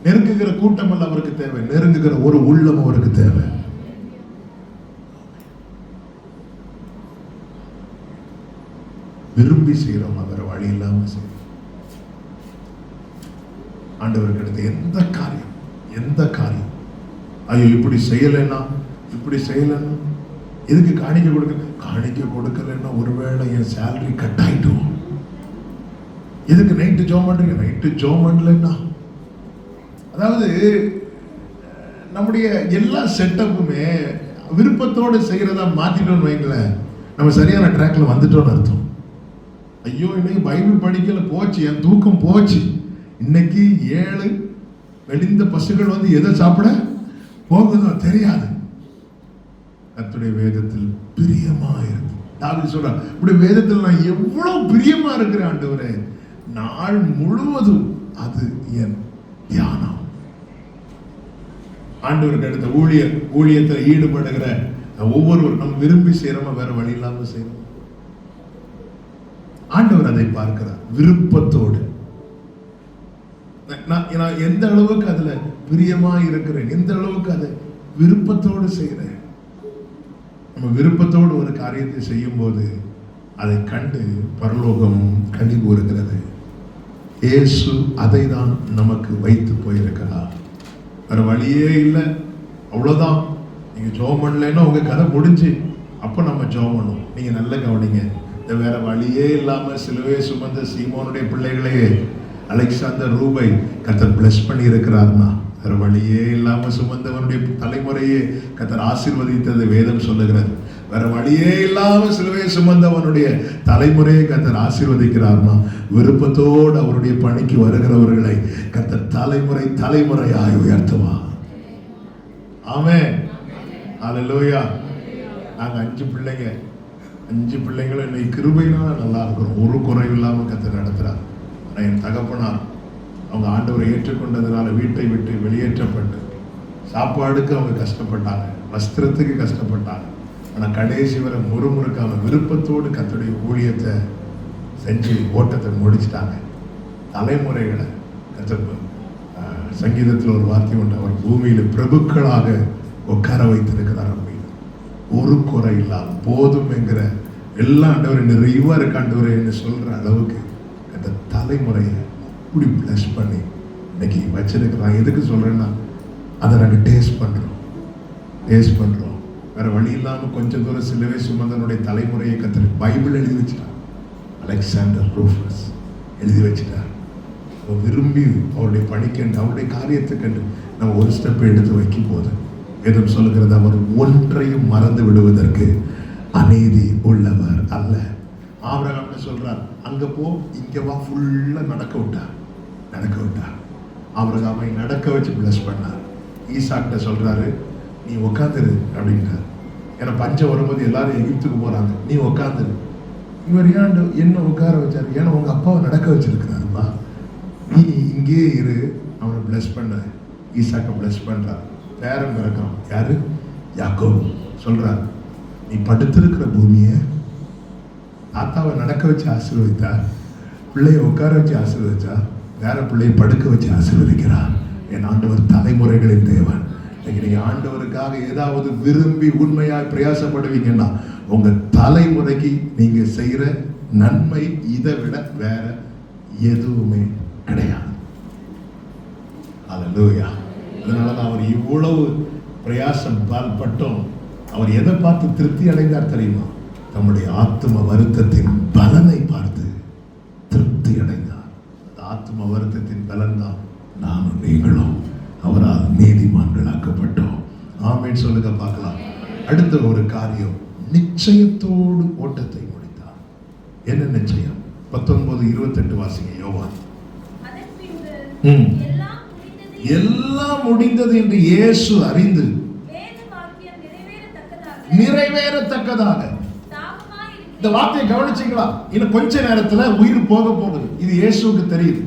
நெருங்குகிற கூட்டம் அல்ல அவருக்கு தேவை, நெருங்குகிற ஒரு உள்ளம் அவருக்கு தேவை. விரும்பி செய்யறோம், வேற வழி இல்லாம செய்யறோம். ஆண்டவருக்கு அடுத்த எந்த காரியம் ஐயோ இப்படி செய்யலைன்னா எதுக்கு காணிக்க கொடுக்கலன்னா ஒருவேளை என் சேலரி கட் ஆயிட்டும். எதுக்கு நைட்டு ஜோம் பண்றீங்க? நைட்டு ஜோம் பண்ணலன்னா, அதாவது நம்முடைய எல்லா செட்டப்புமே விருப்பத்தோடு செய்யறதா மாத்திட்டோம்னு வைங்களேன், நம்ம சரியான ட்ராக்ல வந்துட்டோம்னு அர்த்தம். ஐயோ இன்னைக்கு பைபிள் படிக்கல, போச்சு என் தூக்கம் போச்சு. இன்னைக்கு 7 வெளிந்த பசுகள் வந்து எதை சாப்பிட போகுதோ தெரியாது. கர்த்தருடைய வேதத்தில் பிரியமா இருக்கு. தாவீது சொல்றார், இப்படி வேதத்தில் நான் எவ்வளவு பிரியமா இருக்கிறேன் ஆண்டவரே, நாள் முழுவதும் அது என் தியானம். ஆண்டவருக்கு அடுத்த ஊழியத்தில் ஈடுபடுகிற ஒவ்வொருவரும் நம்ம விரும்பி செய்யறோமா, வேற வழி இல்லாம செய்யறோம். ஆண்டவர் அதை பார்க்கிறார் விருப்பத்தோடு. நான் எந்த அளவுக்கு அதுல பிரியமா இருக்கிறேன், எந்த அளவுக்கு அதை விருப்பத்தோடு செய்யறேன். நம்ம விருப்பத்தோடு ஒரு காரியத்தை செய்யும் போது அதை கண்டு பரலோகம் கனி கூறுகிறது. இயேசு அதை தான் நமக்கு வைத்து போயிருக்கிறார். வேற வழியே இல்லை, அவ்வளவுதான். நீங்க ஜெபம் பண்ணலைன்னா உங்க கதை முடிஞ்சு. அப்ப நம்ம ஜெபம் பண்ணுவோம். நீங்க நல்ல கவனிங்க, இந்த வேற வழியே இல்லாம சிலுவையை சுமந்த சீமோனுடைய பிள்ளைகளையே அலெக்சாந்தர் ரூபை கர்த்தர் பிளஸ் பண்ணி இருக்கிறார்னா, வேற வழியே இல்லாம சுமந்தவனுடைய தலைமுறையே கர்த்தர் ஆசீர்வதித்தது வேதம் சொல்லுகிறது. வேற வழியே இல்லாம சிலுவையை சுமந்தவனுடைய தலைமுறையை கர்த்தர் ஆசீர்வதிக்கிறார்னா, விருப்பத்தோடு அவருடைய பணிக்கு வருகிறவர்களை கர்த்தர் தலைமுறையாய் உயர்த்துவார். ஆமென், ஹல்லேலூயா. நாங்க 5 பிள்ளைங்களும் இன்னைக்கு கிருபையினால நல்லா இருக்கிறோம். ஒரு குறைவு இல்லாம கர்த்தர் நடத்துறார். ஆனா என் தகப்பனார் அவங்க ஆண்டவரை ஏற்றுக்கொண்டதுனால வீட்டை விட்டு வெளியேற்றப்பட்டு சாப்பாடுக்கு அவங்க கஷ்டப்பட்டாங்க, வஸ்திரத்துக்கு கஷ்டப்பட்டாங்க. ஆனா கடைசி வரை முறுமுறுக்காம விருப்பத்தோடு கர்த்தருடைய ஊழியத்தை செஞ்சு ஓட்டத்தை முடிச்சிட்டாங்க. தலைமுறைகளை கர்த்தர் சங்கீதத்தில் ஒரு வார்த்தை உண்டு, அவர் பூமியில பிரபுக்களாக உட்கார வைத்திருக்கிறார். ஒரு குறை இல்லாம போதும் என்கிற எல்லா ஆண்டவரை நிறைவா இருக்க ஆண்டவரை என்று சொல்ற அளவுக்கு அந்த தலைமுறையை இப்படி பிளஸ் பண்ணி இன்னைக்கு வச்சிருக்கிறான். எதுக்கு சொல்றேன்னா, அதை நாங்கள் டேஸ்ட் பண்றோம். வேற வழி இல்லாம கொஞ்சம் தூரம் சிலுவை சுமந்தனுடைய தலைமுறையை கர்த்தர் பைபிள் எழுதி வச்சுட்டார். அலெக்சாண்டர் ரூஃபஸ் எழுதி வச்சுட்டார். விரும்பி அவருடைய பணிக்கண்டு அவருடைய காரியத்துக்கண்டு நம்ம ஒரு ஸ்டெப் எடுத்து வைக்கும் போது வேதம் சொல்லுகிறது, அவர் ஒன்றையும் மறந்து விடுவதற்கு அநீதி உள்ளவர் அல்ல. ஆபிரகாம் சொல்றார், அங்க போ இங்க வா, ஃபுல்லா நடக்க விட்டார். ஆபிரகாமை நடக்க வச்சு பிளஸ் பண்ணார். ஈசாக்கிட்ட சொல்றாரு, நீ உட்காந்துரு அப்படின்றார். ஏன்னா பஞ்சம் வரும்போது எல்லாரும் எகிப்துக்கு போறாங்க, நீ உட்காந்துரு. இவர் ஏன் என்ன உட்கார வச்சாரு? ஏன்னா உங்க அப்பாவை நடக்க வச்சிருக்கிறாருப்பா, நீ இங்கே இரு, அவனை பிளஸ் பண்ண. ஈசாக்கை பிளஸ் பண்றார், பேரன் பிறக்கிறான். யாரு? யாக்கோபு. சொல்றாரு, நீ படுத்திருக்கிற பூமியை தாத்தாவை நடக்க வச்சு ஆசீர்வதித்தா, பிள்ளைய உட்கார வச்சு ஆசீர்வதிச்சா, வேற பிள்ளையை படுக்க வச்சு ஆசீர்வதிக்கிறார். என் ஆண்டவர் தலைமுறைகளின் தேவன். இன்னைக்கு நீங்க ஆண்டவருக்காக ஏதாவது விரும்பி உண்மையாய் பிரயாசப்படுவீங்கன்னா உங்க தலைமுறைக்கு நீங்க செய்யற நன்மை இதை விட வேற எதுவுமே கிடையாது. அல்லேலூயா. அதனாலதான் அவர் இவ்வளவு பிரயாசம் பட்டோம். அவர் எதை பார்த்து திருப்தி அடைந்தார் தெரியுமா? தம்முடைய ஆத்தும வருத்தத்தின் பலனை பார்த்து திருப்தி அடைந்தார். ஆத்தும வருத்தத்தின் பலன் தான் நானும் நீங்களும் அவரால் நீதிமான்களாக்கப்பட்டோம். ஆமென் சொல்லுங்க பார்க்கலாம். அடுத்த ஒரு காரியம், நிச்சயத்தோடு ஓட்டத்தை முடித்தார். என்ன நிச்சயம்? 19:28 வாசிங்க. யோவான். எல்லாம் முடிந்தது என்று இயேசு அறிந்து நிறைவேறத்தக்கதாக. இந்த வார்த்தையை கவனிச்சீங்களா? இன்னும் கொஞ்ச நேரத்துல உயிர் போக போகுது, இது இயேசுவுக்கு தெரியுது.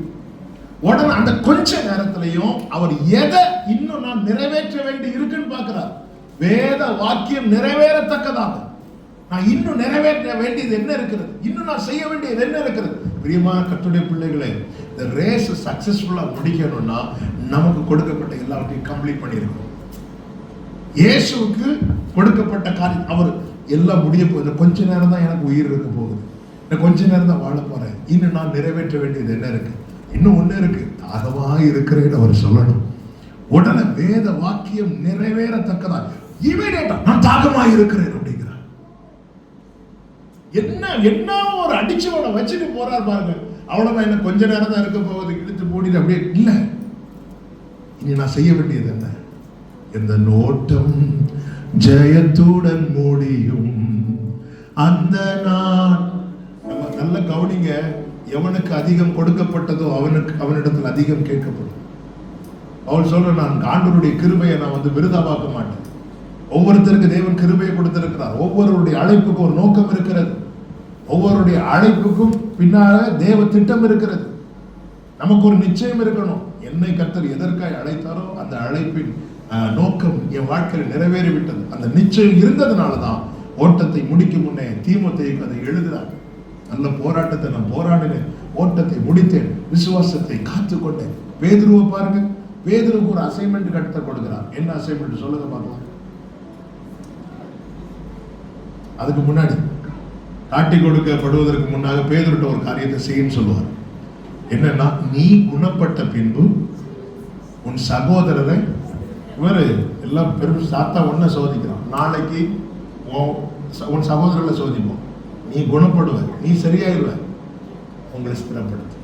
உடனே அந்த கொஞ்ச நேரத்திலையும் அவர் எதை இன்னும் நான் நிறைவேற்ற வேண்டி இருக்குன்னு பார்க்கிறார். வேத வாக்கியம் நிறைவேறத்தக்கதாக நான் இன்னும் நிறைவேற்ற வேண்டியது என்ன இருக்கிறது, இன்னும் நான் செய்ய வேண்டியது என்ன இருக்கிறது. பிரியமான கர்த்தருடைய பிள்ளைகளே, இந்த ரேஸ் சக்சஸ்ஃபுல்லா முடிக்கணும்னா நமக்கு கொடுக்கப்பட்ட எல்லாவற்றையும் கம்ப்ளீட் பண்ணியிருக்கணும். இயேசுவுக்கு கொடுக்கப்பட்ட காரியம், அவர் எல்லாம் முடிய போகுது. கொஞ்ச நேரம் தான் எனக்கு உயிர் இருக்க போகுது, நான் கொஞ்ச நேரம் தான் வாழ போறேன், இன்னும் நான் நிறைவேற்ற வேண்டியது என்ன இருக்கு, இன்னும் ஒண்ணு இருக்கு, தாகமாக இருக்கிறேன்னு அவர் சொல்லணும். உடனே வேத வாக்கியம் நிறைவேறத்தக்கதா இமீடியட்டா நான் தாகமாக இருக்கிறேன் அப்படிங்கிறார். என்ன ஒரு அடிச்சவனை வச்சுட்டு போறார் பாருங்க. அவ்வளவுதான், என்ன கொஞ்ச நேரம் தான் இருக்க போகுது, இழுத்து மூடிட்டு அப்படியே இல்ல. இனி நான் செய்ய வேண்டியது என்ன? இந்த நோட்டம் ஜெயத்துடன் முடியும் அந்த நான். நம்ம நல்ல கவனிங்க, எவனுக்கு அதிகம் கொடுக்கப்பட்டதோ அவனிடத்தில் அதிகம் கேட்கப்படும். அவள் சொல்ற, நான் ஆண்டவருடைய கிருபையை நான் விருதாவாக்க மாட்டேன். ஒவ்வொருத்தருக்கு தேவன் கிருபையை கொடுத்திருக்கிறார். ஒவ்வொருடைய அழைப்புக்கும் ஒரு நோக்கம் இருக்கிறது. ஒவ்வொருடைய அழைப்புக்கும் பின்னால தேவ திட்டம் இருக்கிறது. நமக்கு ஒரு நிச்சயம் இருக்கணும். என்னை கர்த்தர் எதற்காய் அழைத்தாரோ அந்த அழைப்பின் நோக்கம் என் வாழ்க்கையில் நிறைவேறிவிட்டது. அந்த நிச்சயம் இருந்ததுனாலதான் ஓட்டத்தை முடிக்கும் முன்னே தீமோத்தேயுக்கு அதை எழுதுறார். நல்ல போராட்டத்தை நான் போராடினேன், ஓட்டத்தை முடித்தேன், விசுவாசத்தை காத்துக்கொண்டேன். பேதுருவை பாருங்க, பேதுருக்கு ஒரு அசைன்மெண்ட் கர்த்தர் கொடுக்கிறார். என்ன அசைன்மெண்ட் சொல்லுங்க பார்க்கலாம். அதுக்கு முன்னாடி காட்டி கொடுக்கப்படுவதற்கு முன்னாக பேதுருட்ட ஒரு காரியத்தை செய்யும் சொல்லுவார். என்னன்னா, நீ குணப்பட்ட பின்பு உன் சகோதரரை, இவரு எல்லாம் பெரும் சாத்தா ஒன்ன சோதிக்கிறான், நாளைக்கு உன் சகோதரர்களை சோதிப்போம், நீ குணப்படுவ, நீ சரியாயிருவ, உங்களை ஸ்திரப்படுத்து.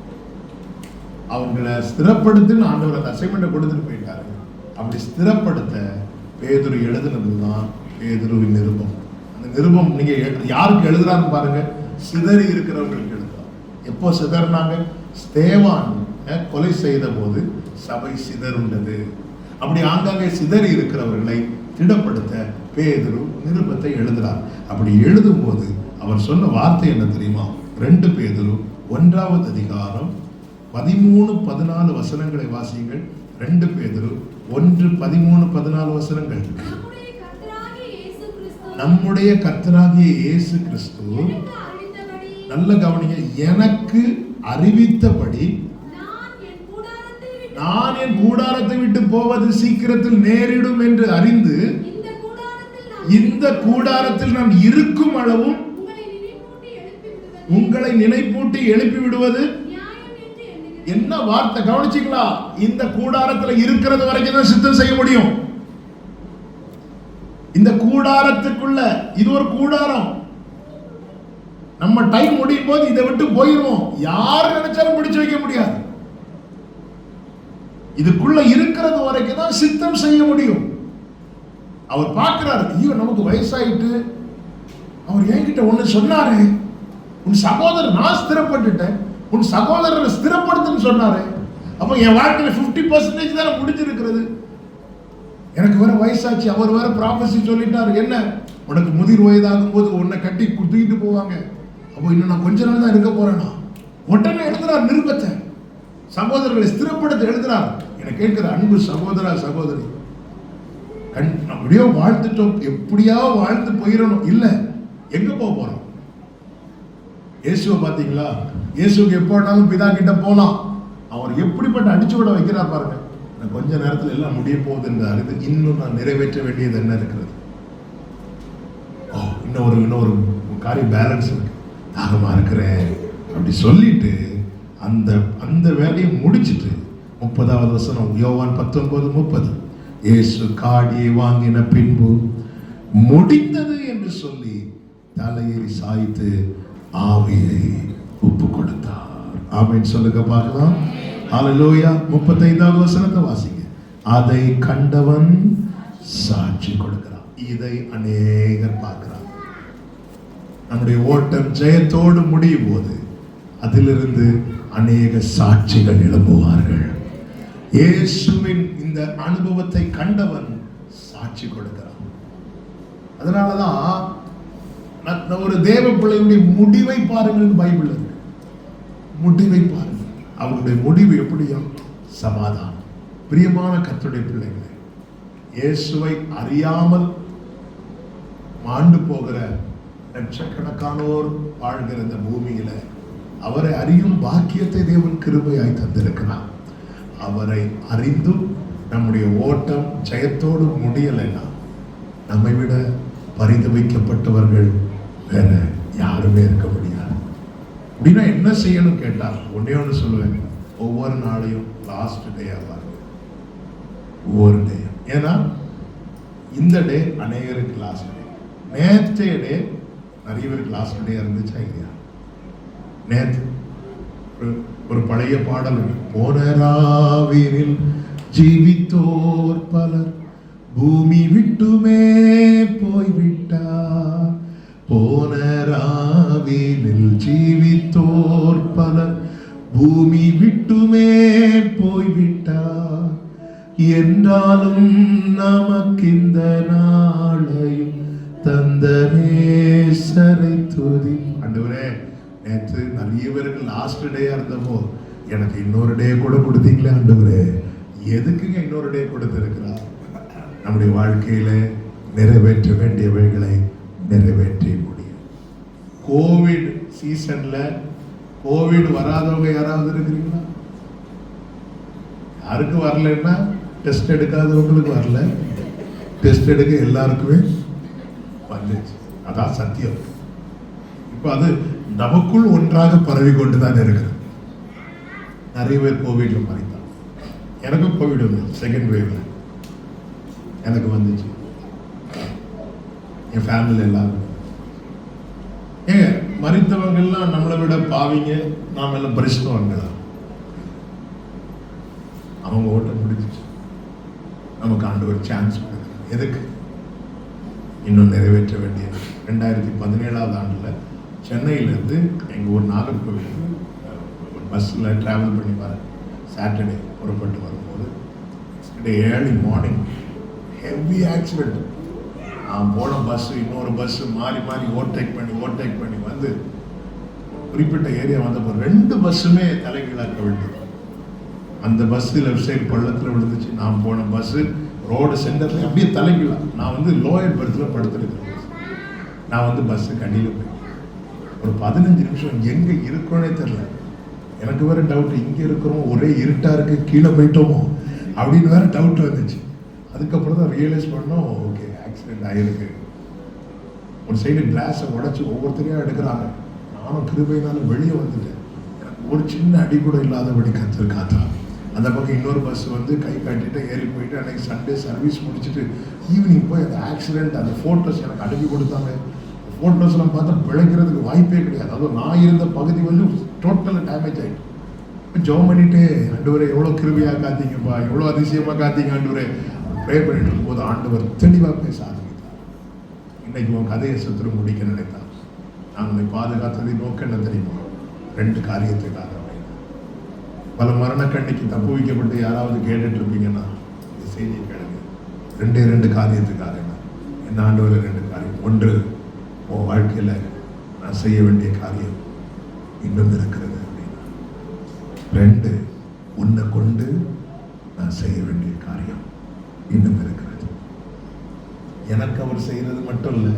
அவங்களை ஸ்திரப்படுத்துன்னு ஆண்டவர் அந்த அசைன்மெண்ட்டை கொடுத்துட்டு போயிட்டாரு. அப்படி ஸ்திரப்படுத்த பேதுரு எழுதுனதுதான் பேதுருவின் நிருபம். அந்த நிருபம் நீங்க யாருக்கு எழுதுறான்னு பாருங்க, சிதறி இருக்கிறவங்களுக்கு எழுதுறாங்க. எப்போ சிதறினாங்க? ஸ்தேவான் கொலை செய்த போது சபை சிதறுண்டது. அப்படி ஆங்காங்கே சிதறி இருக்கிறவர்களை திடப்படுத்த பேதுரு நிருபத்தை எழுதுறார். அப்படி எழுதும் போது அவர் சொன்ன வார்த்தை என்ன தெரியுமா? 2 பேதுரு 1வது அதிகாரம் 13-14 வசனங்களை வாசியுங்கள். 2 பேதுரு 1:13-14 வசனங்கள். நம்முடைய கர்த்தராகிய இயேசு கிறிஸ்து, நல்ல கவனிங்க, எனக்கு அறிவித்தபடி நான் என் கூடாரத்தை விட்டு போவது சீக்கிரத்தில் நேரிடும் என்று அறிந்து இந்த கூடாரத்தில் நான் இருக்கும் அளவும் உங்களை நினைப்பூட்டி எழுப்பி விடுவது. என்ன வார்த்தை கவனிச்சீங்களா? இந்த கூடாரத்துல இருக்கிறது வரைக்கும் தான் சித்தம் செய்ய முடியும். இந்த கூடாரத்துக்குள்ள, இது ஒரு கூடாரம், நம்ம டைம் முடியும் போது இதை விட்டு போயிருவோம். யாரு நினைச்சாலும் பிடிச்சு வைக்க முடியாது. இதுக்குள்ள இருக்கிறது வரைக்கும் தான் சித்தம் செய்ய முடியும். அவர் பார்க்கிறாரு, ஐயோ நமக்கு வயசாயிட்டு, அவர் என்கிட்ட ஒண்ணு சொன்னாரு, உன் சகோதரர் நான் ஸ்திரப்பட்டுட்டேன், உன் சகோதரரை ஸ்திரப்படுத்துன்னு சொன்னாரு. அப்ப என் வாழ்க்கையில 50% தானே முடிஞ்சிருக்கிறது. எனக்கு வேற வயசாச்சு, அவர் வேற ப்ராபசி சொல்லிட்டாரு. என்ன உனக்கு முதிர் வயதாகும் போது உன்னை கட்டி தூக்கிட்டு போவாங்க. அப்போ இன்னும் நான் கொஞ்ச நாள் தான் இருக்க போறேனா? உடனே எழுதுறார் நிருபத்தை, சகோதரர்களை ஸ்திரப்படுத்த எழுதுறார். என கேட்கிற அன்பு சகோதரா சகோதரி, அப்படியோ வாழ்ந்துட்டோம், எப்படியா வாழ்ந்து போயிடணும் இல்ல, எங்க போக போறோம்? இயேசுவை பாத்தீங்களா? இயேசுக்கு எப்போனாலும் பிதா கிட்ட போலாம். அவர் எப்படிப்பட்ட அடிச்சு விட வைக்கிறார் பாருங்க. கொஞ்ச நேரத்தில் எல்லாம் முடிய போகுது என்று அறிந்து இன்னும் நான் நிறைவேற்ற வேண்டியது என்ன இருக்கிறது? இன்னொரு காரியம் பேலன்ஸ் இருக்கு, தாகமா இருக்கிறேன் அப்படி சொல்லிட்டு அந்த வேலையை முடிச்சிட்டு 30வது வசனம் யோவான் 19:30, இயேசு காடியை வாங்கின பின்பு முடிந்தது என்று சொல்லி தலையை சாய்த்து ஆவியை ஒப்பு கொடுத்தார். ஆமென் சொல்லுங்க பார்க்கலாம். ஹல்லேலூயா. 35வது வசனத்தை வாசிங்க. அதை கண்டவன் சாட்சி கொடுக்கிறான். இதை அநேகர் பார்க்கிறார். நம்முடைய ஓட்டம் ஜெயத்தோடு முடியும் போது அதிலிருந்து அநேக சாட்சிகள் எழும்புவார்கள். இயேசுவின் இந்த அனுபவத்தை கண்டவன் சாட்சி கொடுக்கிறான். அதனாலதான் ஒரு தேவ பிள்ளையுடைய முடிவை பாருங்கள் பைபிள் இருக்கு. முடிவை பாருங்கள். அவருடைய முடிவு எப்படியும் சமாதானம். பிரியமான கர்த்தருடைய பிள்ளைகளே, இயேசுவை அறியாமல் மாண்டு போகிற லட்சக்கணக்கானோர் வாழ்கிற இந்த பூமியில அவரை அறியும் பாக்கியத்தை தேவன் கிருபையாய் தந்திருக்கிறார். அவரை அறிந்தும் நம்முடைய ஓட்டம் ஜெயத்தோடு முடியலைன்னா நம்மை விட பரிதவிக்கப்பட்டவர்கள் வேற யாருமே இருக்க முடியாது. அப்படின்னா என்ன செய்யணும் கேட்டால் ஒன்னே ஒன்று சொல்லுவேன், ஒவ்வொரு நாளையும் லாஸ்ட் டேயா பாருங்க. ஒவ்வொரு டேயும். ஏன்னா இந்த டே அநேகருக்கு லாஸ்ட் டே. நேற்றைய டே நிறைய பேருக்கு லாஸ்ட் டே இருந்துச்சா இல்லையா? நேற்று ஒரு பழைய பாடல், போனராவினில் ஜீவித்தோர் பலர் பூமி விட்டுமே போய்விட்டார். போனராவினில் ஜீவித்தோர் பலர் பூமி விட்டுமே போய்விட்டார். என்றாலும் நமக்கிந்த நாளையும் தந்த நேசரை துதி. ஆண்டவரே, நேற்று நிறைய பேருக்கு லாஸ்ட் டேயா இருந்தப்போ எனக்கு இன்னொரு டே கூட கொடுத்தீங்களே ஆண்டவரே. எதுக்குங்க இன்னொரு டே கொடுத்திருக்கிறார்? நம்முடைய வாழ்க்கையில நிறைவேற்ற வேண்டியவைகளை நிறைவேற்ற முடியும். கோவிட் சீசன்ல கோவிட் வராதவங்க யாராவது இருக்கிறீங்களா? யாருக்கு வரலன்னா டெஸ்ட் எடுக்காதவங்களுக்கு வரல, டெஸ்ட் எடுக்க எல்லாருக்குமே வந்துச்சு. அதான் சத்தியம். இப்ப அது நமக்குள் ஒன்றாக பரவி கொண்டுதான் இருக்கிறது. நிறைய பேர் கோவிட்ல மறைத்தாங்க. எனக்கும் கோவிட் வந்துச்சு, செகண்ட் வேவ்ல எனக்கு வந்துச்சு. என் ஃபேமிலி எல்லாரும் ஏங்க மறித்தவங்க எல்லாம் நம்மளை விட பாவிங்க, நாம எல்லாம் பரிசுத்தவங்க தான். அவங்க ஓட்டம் முடிஞ்சிச்சு. நமக்கு ஆண்டவர் சான்ஸ் கொடுக்குறார். எதுக்கு? இன்னும் நிறைவேற்ற வேண்டியது. 2017ஆவது ஆண்டுல சென்னையிலேருந்து எங்கள் ஊர் நாகர்கோவிலுக்கு ஒரு பஸ்ஸில் ட்ராவல் பண்ணி பாருங்க. சாட்டர்டே புறப்பட்டு வரும்போது ஏர்லி மார்னிங் ஹெவி ஆக்சிடென்ட். நான் போன பஸ்ஸு இன்னொரு பஸ்ஸு மாறி மாறி ஓவர்டேக் பண்ணி வந்து குறிப்பிட்ட ஏரியா வந்தப்போ 2 பஸ்ஸுமே தலைகீழாக்க வேண்டியது. அந்த பஸ்ஸு லெஃப்ட் சைடு பள்ளத்தில் விழுந்துச்சு. நான் போன பஸ்ஸு ரோடு சென்டர்ல அப்படியே தலைகீழா. நான் வந்து லோயர் பர்த்தில் படுத்துருக்கேன். நான் வந்து பஸ்ஸு கண்டியில் போய் ஒரு 15 நிமிஷம் எங்கே இருக்கோன்னே தெரியல. எனக்கு வேற டவுட், இங்கே இருக்கிறோம் ஒரே இருட்டா இருக்கு, கீழே போயிட்டோமோ அப்படின்னு வேற டவுட் வந்துச்சு. அதுக்கப்புறம் தான் ரியலைஸ் பண்ணோம், ஓகே ஆக்சிடென்ட் ஆகிருக்கு. ஒரு சைடு கிளாஸை உடைச்சு ஒவ்வொருத்தரையும் எடுக்கிறாங்க. நானும் கிருபையினால வெளியே வந்துட்டேன். எனக்கு ஒரு சின்ன அடி கூட இல்லாதபடி கத்தர் காத்தா. அந்த பக்கம் இன்னொரு பஸ் வந்து கை காட்டிட்டு ஏறி போயிட்டு அன்னைக்கு சண்டே சர்வீஸ் முடிச்சுட்டு ஈவினிங் போய் அந்த ஆக்சிடென்ட் அந்த ஃபோட்டோஸ் எனக்கு அனுப்பி கொடுத்தாங்க. ஃபோட்டோஸ்லாம் பார்த்தா பிழைக்கிறதுக்கு வாய்ப்பே கிடையாது. அதுவும் நான் இருந்த பகுதி வந்து டோட்டலாக டேமேஜ் ஆகிட்டு. ஜெபம் பண்ணிட்டு, ஆண்டவரே எவ்வளோ கிருபையாக காத்தீங்கப்பா, எவ்வளோ அதிசயமாக காத்தீங்க ஆண்டவரே ப்ரே பண்ணிட்டு இருக்கும்போது ஆண்டவர் தெளிவாக பேச ஆரம்பித்தார். இன்னைக்கு உன் கதையை சுத்திர முடிக்க நினைத்தார். நான் உன்னை பாதுகாத்ததை நோக்க என்ன தெரியுமா? 2 காரியத்துக்காக. பல மரண கண்ணிக்கு தப்பு வைக்கப்பட்டு யாராவது கேட்டுட்டு இருப்பீங்கன்னா இந்த செய்தியை கேளுங்க. 2 காரியத்துக்காக என்ன ஆண்டவர் 2 காரியத்தை ஒன்று, உன் வாழ்க்கையில் நான் செய்ய வேண்டிய காரியம் இன்னும் இருக்கிறது அப்படின்னா. 2, உன்னை கொண்டு நான் செய்ய வேண்டிய காரியம் இன்னும் இருக்கிறது. எனக்கு அவர் செய்யறது மட்டும் இல்லை,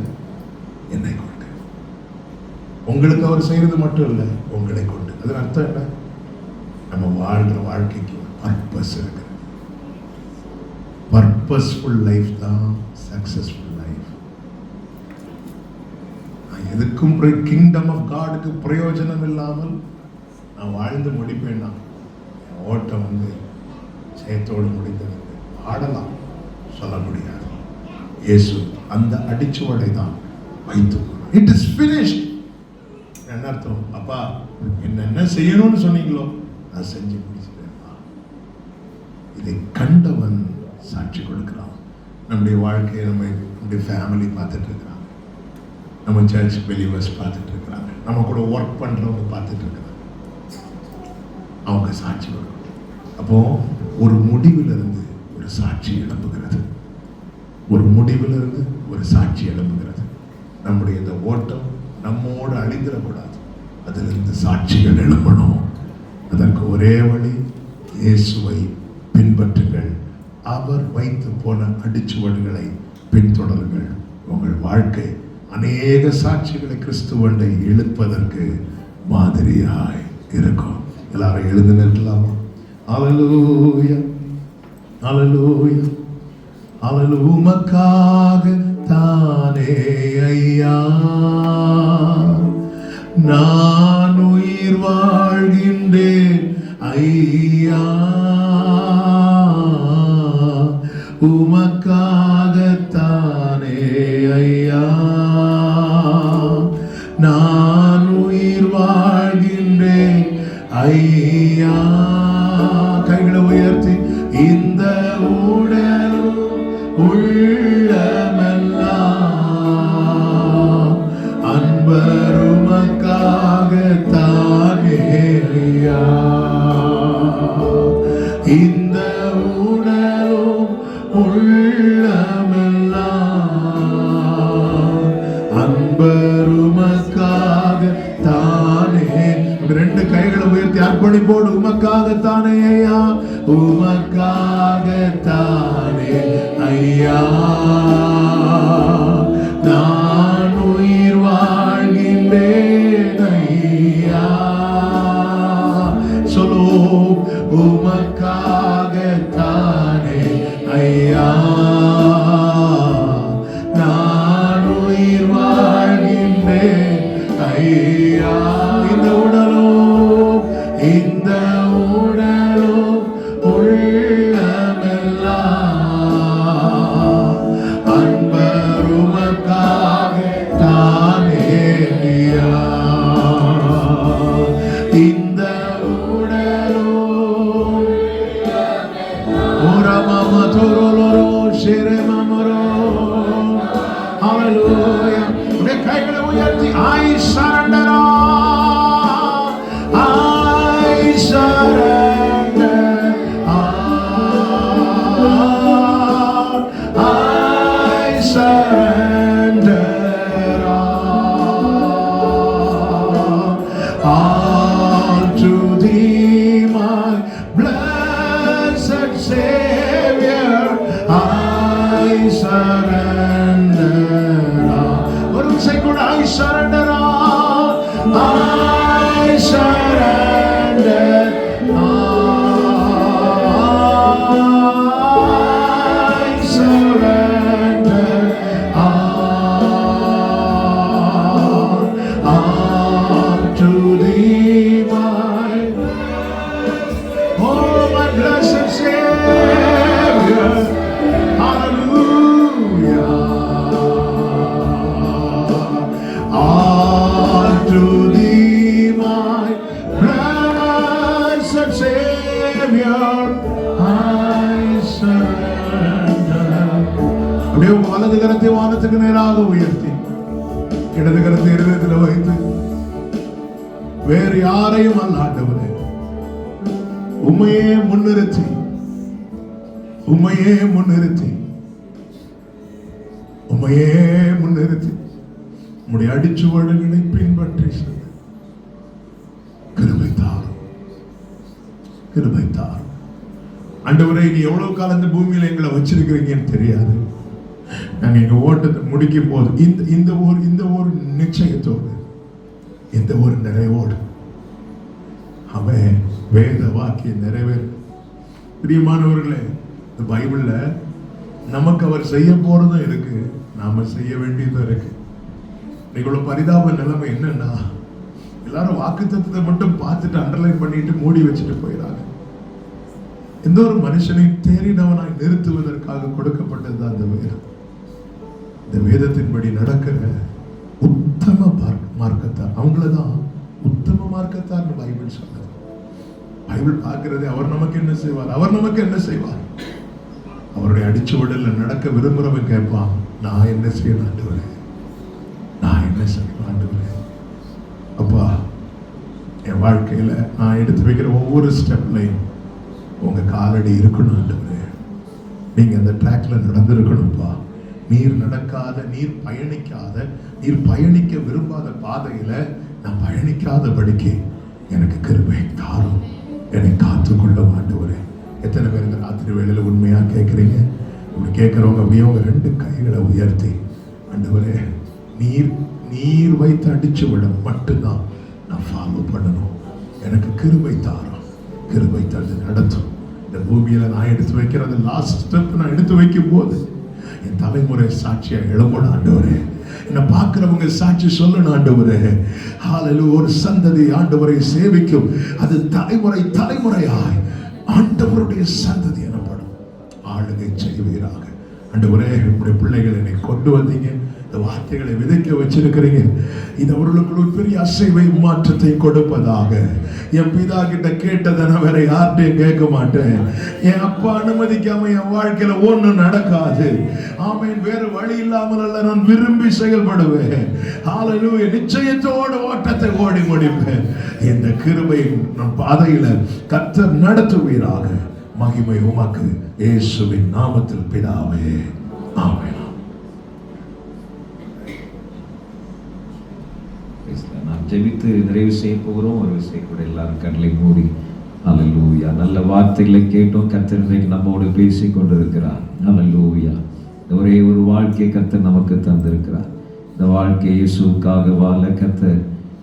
என்னை கொண்டு. உங்களுக்கு அவர் செய்யறது மட்டும் இல்லை, உங்களை கொண்டு. அதன் அர்த்தம் என்ன? நம்ம வாழ்ற வாழ்க்கைக்கு ஒரு பர்பஸ் இருக்கிறது. பர்பஸ்ஃபுல் லைஃப் தான் சக்சஸ்ஃபுல் லைஃப். நான் எதுக்கும் கிங்டம் ஆஃப் காடுக்கு பிரயோஜனம் இல்லாமல் நான் வாழ்ந்து முடிப்பேன்னா என் ஓட்டம் ஜெயத்தோடு முடிந்தது ஆடலாம் சொல்ல முடியாது. இயேசு அந்த அடிச்சுவடை தான் வைத்து, இட் இஸ் ஃபினிஷ்ட். என்ன அர்த்தம்? அப்பா என்ன செய்யணும்னு சொன்னீங்களோ அதை செஞ்சு முடிச்சுட்டேன். இதை கண்டவன் சாட்சி கொடுக்கிறான். நம்முடைய வாழ்க்கையை நம்முடைய ஃபேமிலி பார்த்துட்டு இருக்கிறாங்க, நம்ம சர்ச் பிலீவர்ஸ் பார்த்துட்டு இருக்கிறாங்க, நம்ம கூட ஒர்க் பண்றவங்க பார்த்துட்டு இருக்கிறாங்க. அவங்க சாட்சி கொடுக்கணும். அப்போ ஒரு முடிவிலிருந்து ஒரு சாட்சி எழும்புகிறது. ஒரு முடிவிலிருந்து ஒரு சாட்சி எழும்புகிறது. நம்முடைய இந்த ஓட்டம் நம்மோடு அழிந்துடக்கூடாது. அதிலிருந்து சாட்சிகள் எழும்பணும். அதற்கு ஒரே வழி, இயேசுவை பின்பற்றுங்கள். அவர் வைத்து போன அடிச்சுவடுகளை பின்தொடருங்கள். உங்கள் வாழ்க்கை அநேக சாட்சிகளை கிறிஸ்துவண்டை இழுப்பதற்கு மாதிரியாய் இருக்கும். எல்லாரும் எழுந்து நிற்கலாமா? ஹல்லேலூயா, ஹல்லேலூயா, ஹல்லேலூயா. உமக்காக தானே ஐயா நான் உயிர் வாழ்கின்றேன் ஐயா, உமக்காகத்தானே ஐயா நான் உயிர் வாழ்கின்றேன் ஐயா. கைகளை உயர்த்தி, இந்த உடல் உள்ளமெல்லாம் அன்பர் உமக்காகத்தானே ஐயா. இந்த உடலும் உள்ளமெல்லாம் அன்பர் உமக்காகத்தானே. 2 கைகளை உயர்த்தி அர்ப்பணிப்போடு, உமக்காகத்தானே ஐயா, உமக்காகத்தானே ஐயா நான் உயிர் வாழ்கின்றேன் ஐயா. சொல்லோ, உமக்காகத்தானே ஐயா நான் உயிர் வாழ்கின்றேன் ஐயா. இந்த உடலும் உள்ளமெல்லாம் அன்பர் உமக்காகத்தானே ஐயா. இந்த உடலும் ஓரமாமா தோரோலோரோ ஷேரமாமரோ. ஹல்லேலூயா. உடைய கைகளை உயர்த்தி, I surrender all, I surrender all, I surrender all to thee, my blessed Savior, I surrender all. ஒரு நிமிஷம் கூட, I surrender all, I surrender all, I surrender all to thee, my blessed Savior. Hallelujah. All to thee, my blessed Savior, I surrender. அப்படியே வலது கரத்தை வானத்துக்கு நேராக உயர்த்தி, இடது கரத்தை இருதயத்தில் வைத்து, வேறு யாரையும் அல்ல ஆண்டவரே, உம்மையே முன்னிறுத்தி, உம்மையே முன்னிறுத்தி, உம்மையே முன்னிறுத்தி உம்முடைய அடிச்சுவடுகளை பின்பற்றி செல்ல கிருபை தாரும், கிருபை தாரும். ஆண்டவரே, நீ எவ்வளவு காலம் இந்த பூமியில எங்களை வச்சிருக்கிறீங்கன்னு தெரியாது. நாங்க எங்க ஓட்டத்தை முடிக்கும் போது இந்த ஒரு நிச்சயத்தோடு, இந்த ஒரு நிறைவோடு அவன் வேத வாக்கியம் நிறைவேறு. பிரியமானவர்களே, இந்த பைபிள்ல நமக்கு அவர் செய்ய போறதும் இருக்கு, நாம செய்ய வேண்டியதும் இருக்கு. இவ்வளவு பரிதாப நிலைமை என்னன்னா, எல்லாரும் வாக்குத்தத்தத்தை மட்டும் பார்த்துட்டு அண்டர்லைன் பண்ணிட்டு மூடி வச்சுட்டு போயிடாங்க. எந்த ஒரு மனுஷனை தேறினவனாய் நிறுத்துவதற்காக கொடுக்கப்பட்டதுதான் இந்த வேதம். இந்த வேதத்தின்படி நடக்கிற உத்தம மார்க்கத்தார், அவங்களதான் உத்தம மார்க்கத்தார் பைபிள் சொல்லுது. பைபிள் பார்க்கிறது அவர் நமக்கு என்ன செய்வார், அவர் நமக்கு என்ன செய்வார். அவருடைய அடிச்சுவடல நடக்க விரும்புறவன் கேட்பான், நான் என்ன செய்யணும் ஆண்டவரே, நான் என்ன செய்யணும் ஆண்டவரே. அப்பா, என் வாழ்க்கையில நான் எடுத்து வைக்கிற ஒவ்வொரு ஸ்டெப்லையும் உங்க காலடி இருக்கணும் ஆண்டவரே. நீங்க அந்த ட்ராக்ல நடந்திருக்கணும்ப்பா. நீர் நடக்காத, நீர் பயணிக்காத, நீர் பயணிக்க விரும்பாத பாதையில நான் பயணிக்காதபடிக்கு எனக்கு கிருபை தாரும், என்னை காத்துக்கொள்ள ஆண்டவரே. எத்தனை பேர் இந்த ராத்திரி வேளையில உண்மையா கேட்குறீங்க? இப்படி கேட்குறவங்க அப்படியே உங்க 2 கைகளை உயர்த்தி, ஆண்டவரே, நீர் வைத்து அடிச்சு விட மட்டும்தான் நான் ஃபாலோ பண்ணணும், எனக்கு கிருபை தாரும், கிருபை தந்து நடத்தும். இந்த பூமியில நான் எடுத்து வைக்கிற அந்த லாஸ்ட் ஸ்டெப் நான் எடுத்து வைக்கும் போது என் தலைமுறை சாட்சியா எழும்பணும் ஆண்டவரே. என்னை பார்க்கிறவங்க சாட்சி சொல்லணும் ஆண்டவரே. ஹல்லேலூயா. ஒரு சந்ததி ஆண்டவரை சேவிக்கும், அது தலைமுறை தலைமுறையாய் ஆண்டவருடைய சந்ததி எனப்படும். ஆளுகை செய்வீராக ஆண்டவரே. உங்களுடைய பிள்ளைகளை என்னை கொண்டு வந்தீங்க, இந்த வார்த்தைகளை விதைக்க வச்சிருக்கிறீங்க. இது அவர்களுக்கு ஒரு பெரிய அசைவை மாற்றத்தை கொடுப்பதாக. என் பிதா கிட்ட கேட்டதை நான் வேற யார்கிட்டையும் கேட்க மாட்டேன். என் அப்பா அனுமதிக்காம என் வாழ்க்கையில ஒண்ணும் நடக்காது. ஆமென். வேற வழி இல்லாமல் அல்ல, நான் விரும்பி செயல்படுவேன். ஹல்லேலூயா. நிச்சயத்தோடு ஓட்டத்தை ஓடி முடிப்பேன். இந்த கிருபை நம் பாதையில கர்த்தர் நடத்துவீராக. மகிமை உமக்கு, இயேசுவின் நாமத்தில் பிதாவே, ஆமென். நாம் ஜெபித்து நிறைவு செய்ய போகிறோம். ஒரு விஷயம் கூட எல்லாரும் கண்களை மூடி. ஹல்லேலூயா. நல்ல வார்த்தைகளை கேட்டோம். கர்த்தர் இன்றைக்கு நம்மோடு பேசி கொண்டிருக்கிறார். ஹல்லேலூயா. ஒரே ஒரு வாழ்க்கையை கர்த்தர் நமக்கு தந்திருக்கிறார். இந்த வாழ்க்கையை இயேசுவுக்காக வாழ கர்த்தர்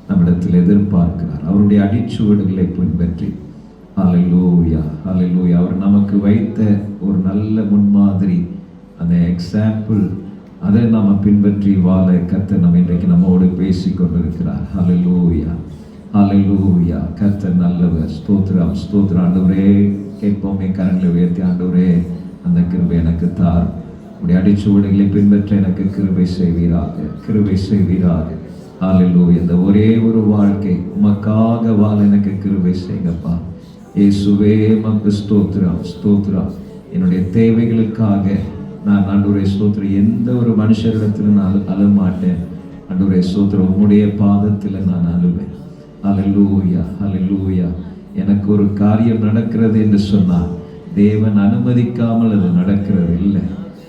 நம்மிடத்தில் எதிர்பார்க்கிறார். அவருடைய அடிச்சுவடுகளை பின்பற்றி, ஹல்லேலூயா, ஹல்லேலூயா, அவர் நமக்கு வைத்த ஒரு நல்ல முன்மாதிரி, அந்த எக்ஸாம்பிள், அதை நாம பின்பற்றி வாழ கர்த்தர் நம்ம இன்றைக்கு நம்மோடு பேசி கொண்டிருக்கிறார். ஹல்லேலூயா, ஹல்லேலூயா. கர்த்தர் நல்லவர். ஸ்தோத்திரம், ஸ்தோத்திரம். ஆண்டவரே, கேட்போமே கரங்களை உயர்த்தி, ஆண்டவரே, அந்த கிருபை எனக்கு தார். உடைய அடிச்சுவடுகளை பின்பற்ற எனக்கு கிருபை செய்வீராக, கிருபை செய்வீராக. ஹல்லேலூயா. இந்த ஒரே ஒரு வாழ்க்கை உமக்காக வாழ எனக்கு கிருபை செய்யுங்கப்பா. இயேசுவே, உமக்கு ஸ்தோத்திரம், ஸ்தோத்திரம். என்னுடைய தேவைகளுக்காக நான் ஆண்டவரே ஸ்தோத்திரம், எந்த ஒரு மனுஷரிடத்தில் நான் அழமாட்டேன். ஆண்டவரே ஸ்தோத்திரம், உம்முடைய பாதத்தில் நான் அழுவேன். ஹல்லேலூயா, ஹல்லேலூயா. எனக்கு ஒரு காரியம் நடக்கிறது என்று சொன்னால் தேவன் அனுமதிக்காமல் அது நடக்கிறது இல்லை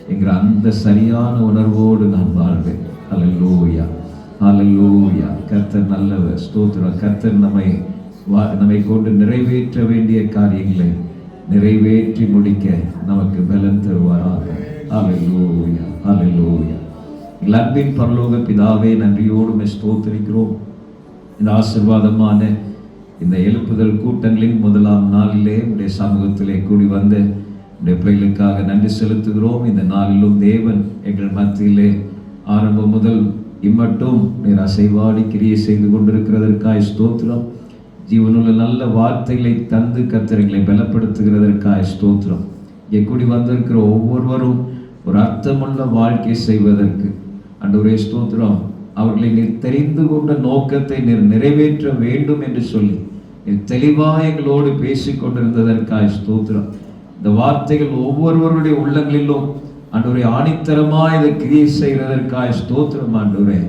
என்கிற அந்த சரியான உணர்வோடு நான் வாழ்வேன். ஹல்லேலூயா, ஹல்லேலூயா. கர்த்தர் நல்லவர். ஸ்தோத்திரம். கர்த்தர் நம்மை கொண்டு நிறைவேற்ற வேண்டிய காரியங்களை நிறைவேற்றி முடிக்க நமக்கு பலன் தருவாராக. ஹல்லேலூயா, ஹல்லேலூயா. அன்பின் பரலோக பிதாவே, நன்றியோடு ஸ்தோத்திரிக்கிறோம். இந்த ஆசீர்வாதமான இந்த எழுப்புதல் கூட்டங்களின் முதலாம் நாளிலே உடைய சமூகத்திலே கூடி வந்த உடைய பிள்ளைகளுக்காக நன்றி செலுத்துகிறோம். இந்த நாளிலும் தேவன் எங்கள் மத்தியிலே ஆரம்பம் முதல் இம்மட்டும் நீர் அசைவாடி கிரியை செய்து கொண்டிருக்கிறதற்காய் ஸ்தோத்திரம். ஜீவனுள்ள நல்ல வார்த்தைகளை தந்து கர்த்தர்களை பலப்படுத்துகிறதற்காய் ஸ்தோத்திரம். இங்கே கூடி வந்திருக்கிற ஒவ்வொருவரும் ஒரு அர்த்தமுள்ள வாழ்க்கை செய்வதற்கு ஆண்டவரே ஸ்தோத்திரம், அவர்களை நீர் தெரிந்து கொண்ட நோக்கத்தை நீர் நிறைவேற்ற வேண்டும் என்று சொல்லி நீர் தெளிவாக எங்களோடு பேசிக் கொண்டிருந்ததற்காய் ஸ்தோத்திரம். இந்த வார்த்தைகள் ஒவ்வொருவருடைய உள்ளங்களிலும் ஆண்டவரே ஆணித்தரமாய் இதை கிரியை செய்கிறதற்காய் ஸ்தோத்திரம். ஆண்டவரே,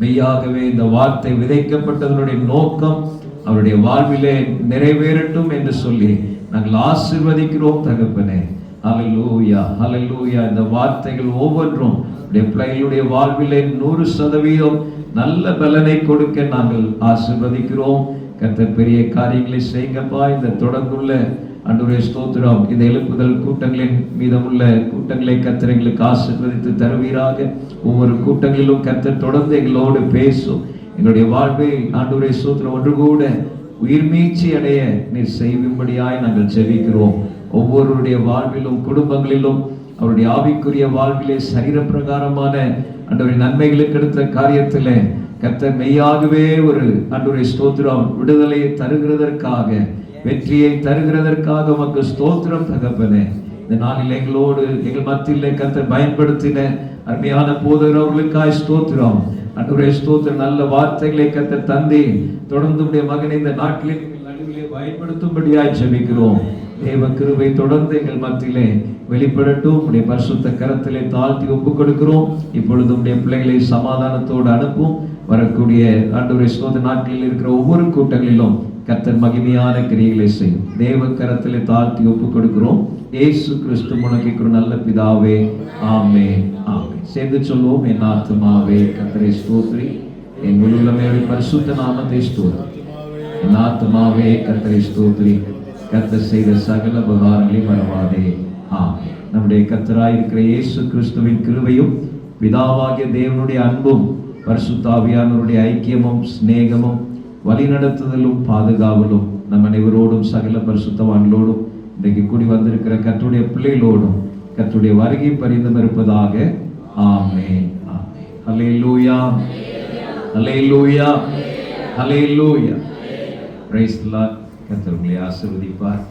மெய்யாகவே இந்த வார்த்தை விதைக்கப்பட்டதனுடைய நோக்கம் அவருடைய வாழ்விலே நிறைவேறட்டும் என்று சொல்லி நாங்கள் ஆசீர்வதிக்கிறோம் தகப்பனே. ஹல்லேலூயா, ஹல்லேலூயா. இந்த வார்த்தைகள் ஒவ்வொன்றும் பிள்ளைகளுடைய வாழ்விலே 100% நல்ல பலனை கொடுக்க நாங்கள் ஆசீர்வதிக்கிறோம். கர்த்தர் பெரிய காரியங்களை செய்யுங்கப்பா. இந்த தொடர்ந்துள்ள ஆண்டவரே ஸ்தோத்திரம். இந்த எழுப்புதல் கூட்டங்களின் மீதமுள்ள கூட்டங்களை கர்த்தர் எங்களுக்கு ஆசீர்வதித்து தருவீராக. ஒவ்வொரு கூட்டங்களிலும் கர்த்தர் தொடர்ந்து எங்களோடு பேசும். எங்களுடைய வாழ்வை ஆண்டவரே ஸ்தோத்திரம் ஒன்று கூட உயிர் மீட்சி அடைய நீர் செய்யும்படியாய் நாங்கள் ஜெபிக்கிறோம். ஒவ்வொருடைய வாழ்விலும் குடும்பங்களிலும் அவருடைய ஆவிக்குரிய வாழ்விலே சரீர பிரகாரமான ஆண்டவரே நன்மைகளுக்கு எடுத்த காரியத்திலே கர்த்தர் மெய்யாகவே ஒரு ஆண்டவரே ஸ்தோத்திரம் விடுதலையை தருகிறதற்காக, வெற்றியை தருகிறதற்காக உமக்கு ஸ்தோத்திரம் தகப்பனே. இந்த நாளில் எங்களோடு எங்கள் மத்தியிலே கர்த்தர் பயன்படுத்தின அருமையான போதகர்களுக்காய் ஸ்தோத்திரம். ஆண்டவரே ஸ்தோத்திரம். நல்ல வார்த்தைகளை கர்த்தர் தந்தி தொடர்ந்து உடைய மகனை இந்த நாட்டிலே நடுவிலே பயன்படுத்தும்படியாய் ஜெபிக்கிறோம். தேவ கிருபை தொடர்ந்து எங்கள் மத்தியிலே வெளிப்படட்டும். உடைய பரிசுத்த கரத்திலே தாழ்த்தி ஒப்புக் கொடுக்கிறோம். இப்பொழுது உடைய பிள்ளைகளை சமாதானத்தோடு அனுப்பும். வரக்கூடிய ஆண்டவரே ஸ்தோத்திர நாட்களில் இருக்கிற ஒவ்வொரு கூட்டங்களிலும் கர்த்தர் மகிமையான கிரியைகளை செய்யும். தேவ கரத்திலே தாழ்த்தி ஒப்புக் கொடுக்கிறோம். இயேசு கிறிஸ்து முனக்கு நல்ல பிதாவே, ஆமென், ஆமென். சேர்ந்து சொல்வோம். என் ஆத்துமாவே கர்த்தரை ஸ்தோத்திரி, என் உள்ளமே பரிசுத்த நாமத்தை ஸ்தோத்திரி. என் ஆத்துமாவே கர்த்தரை ஸ்தோத்திரி, கர்த்தர் செய்த சகல உபகாரங்களையும் மறவாதே. ஆமென். நம்முடைய கர்த்தராய் இருக்கிற இயேசு கிறிஸ்துவின் கிருபையும் பிதாவாகிய தேவனுடைய அன்பும் பரிசுத்த ஆவியானவருடைய ஐக்கியமும் சிநேகமும் வழிநடத்துதலும் பாதுகாவலும் நம் அனைவரோடும் சகல பரிசுத்தவான்களோடும் இன்றைக்கு கூடி வந்திருக்கிற கர்த்தருடைய பிள்ளைகளோடும் கர்த்தருடைய வருகை பரிந்தும் இருப்பதாக. Amen, amen. Hallelujah, hallelujah, hallelujah. Praise the Lord. கர்த்தர் உங்களை ஆசீர்வதிப்பார்.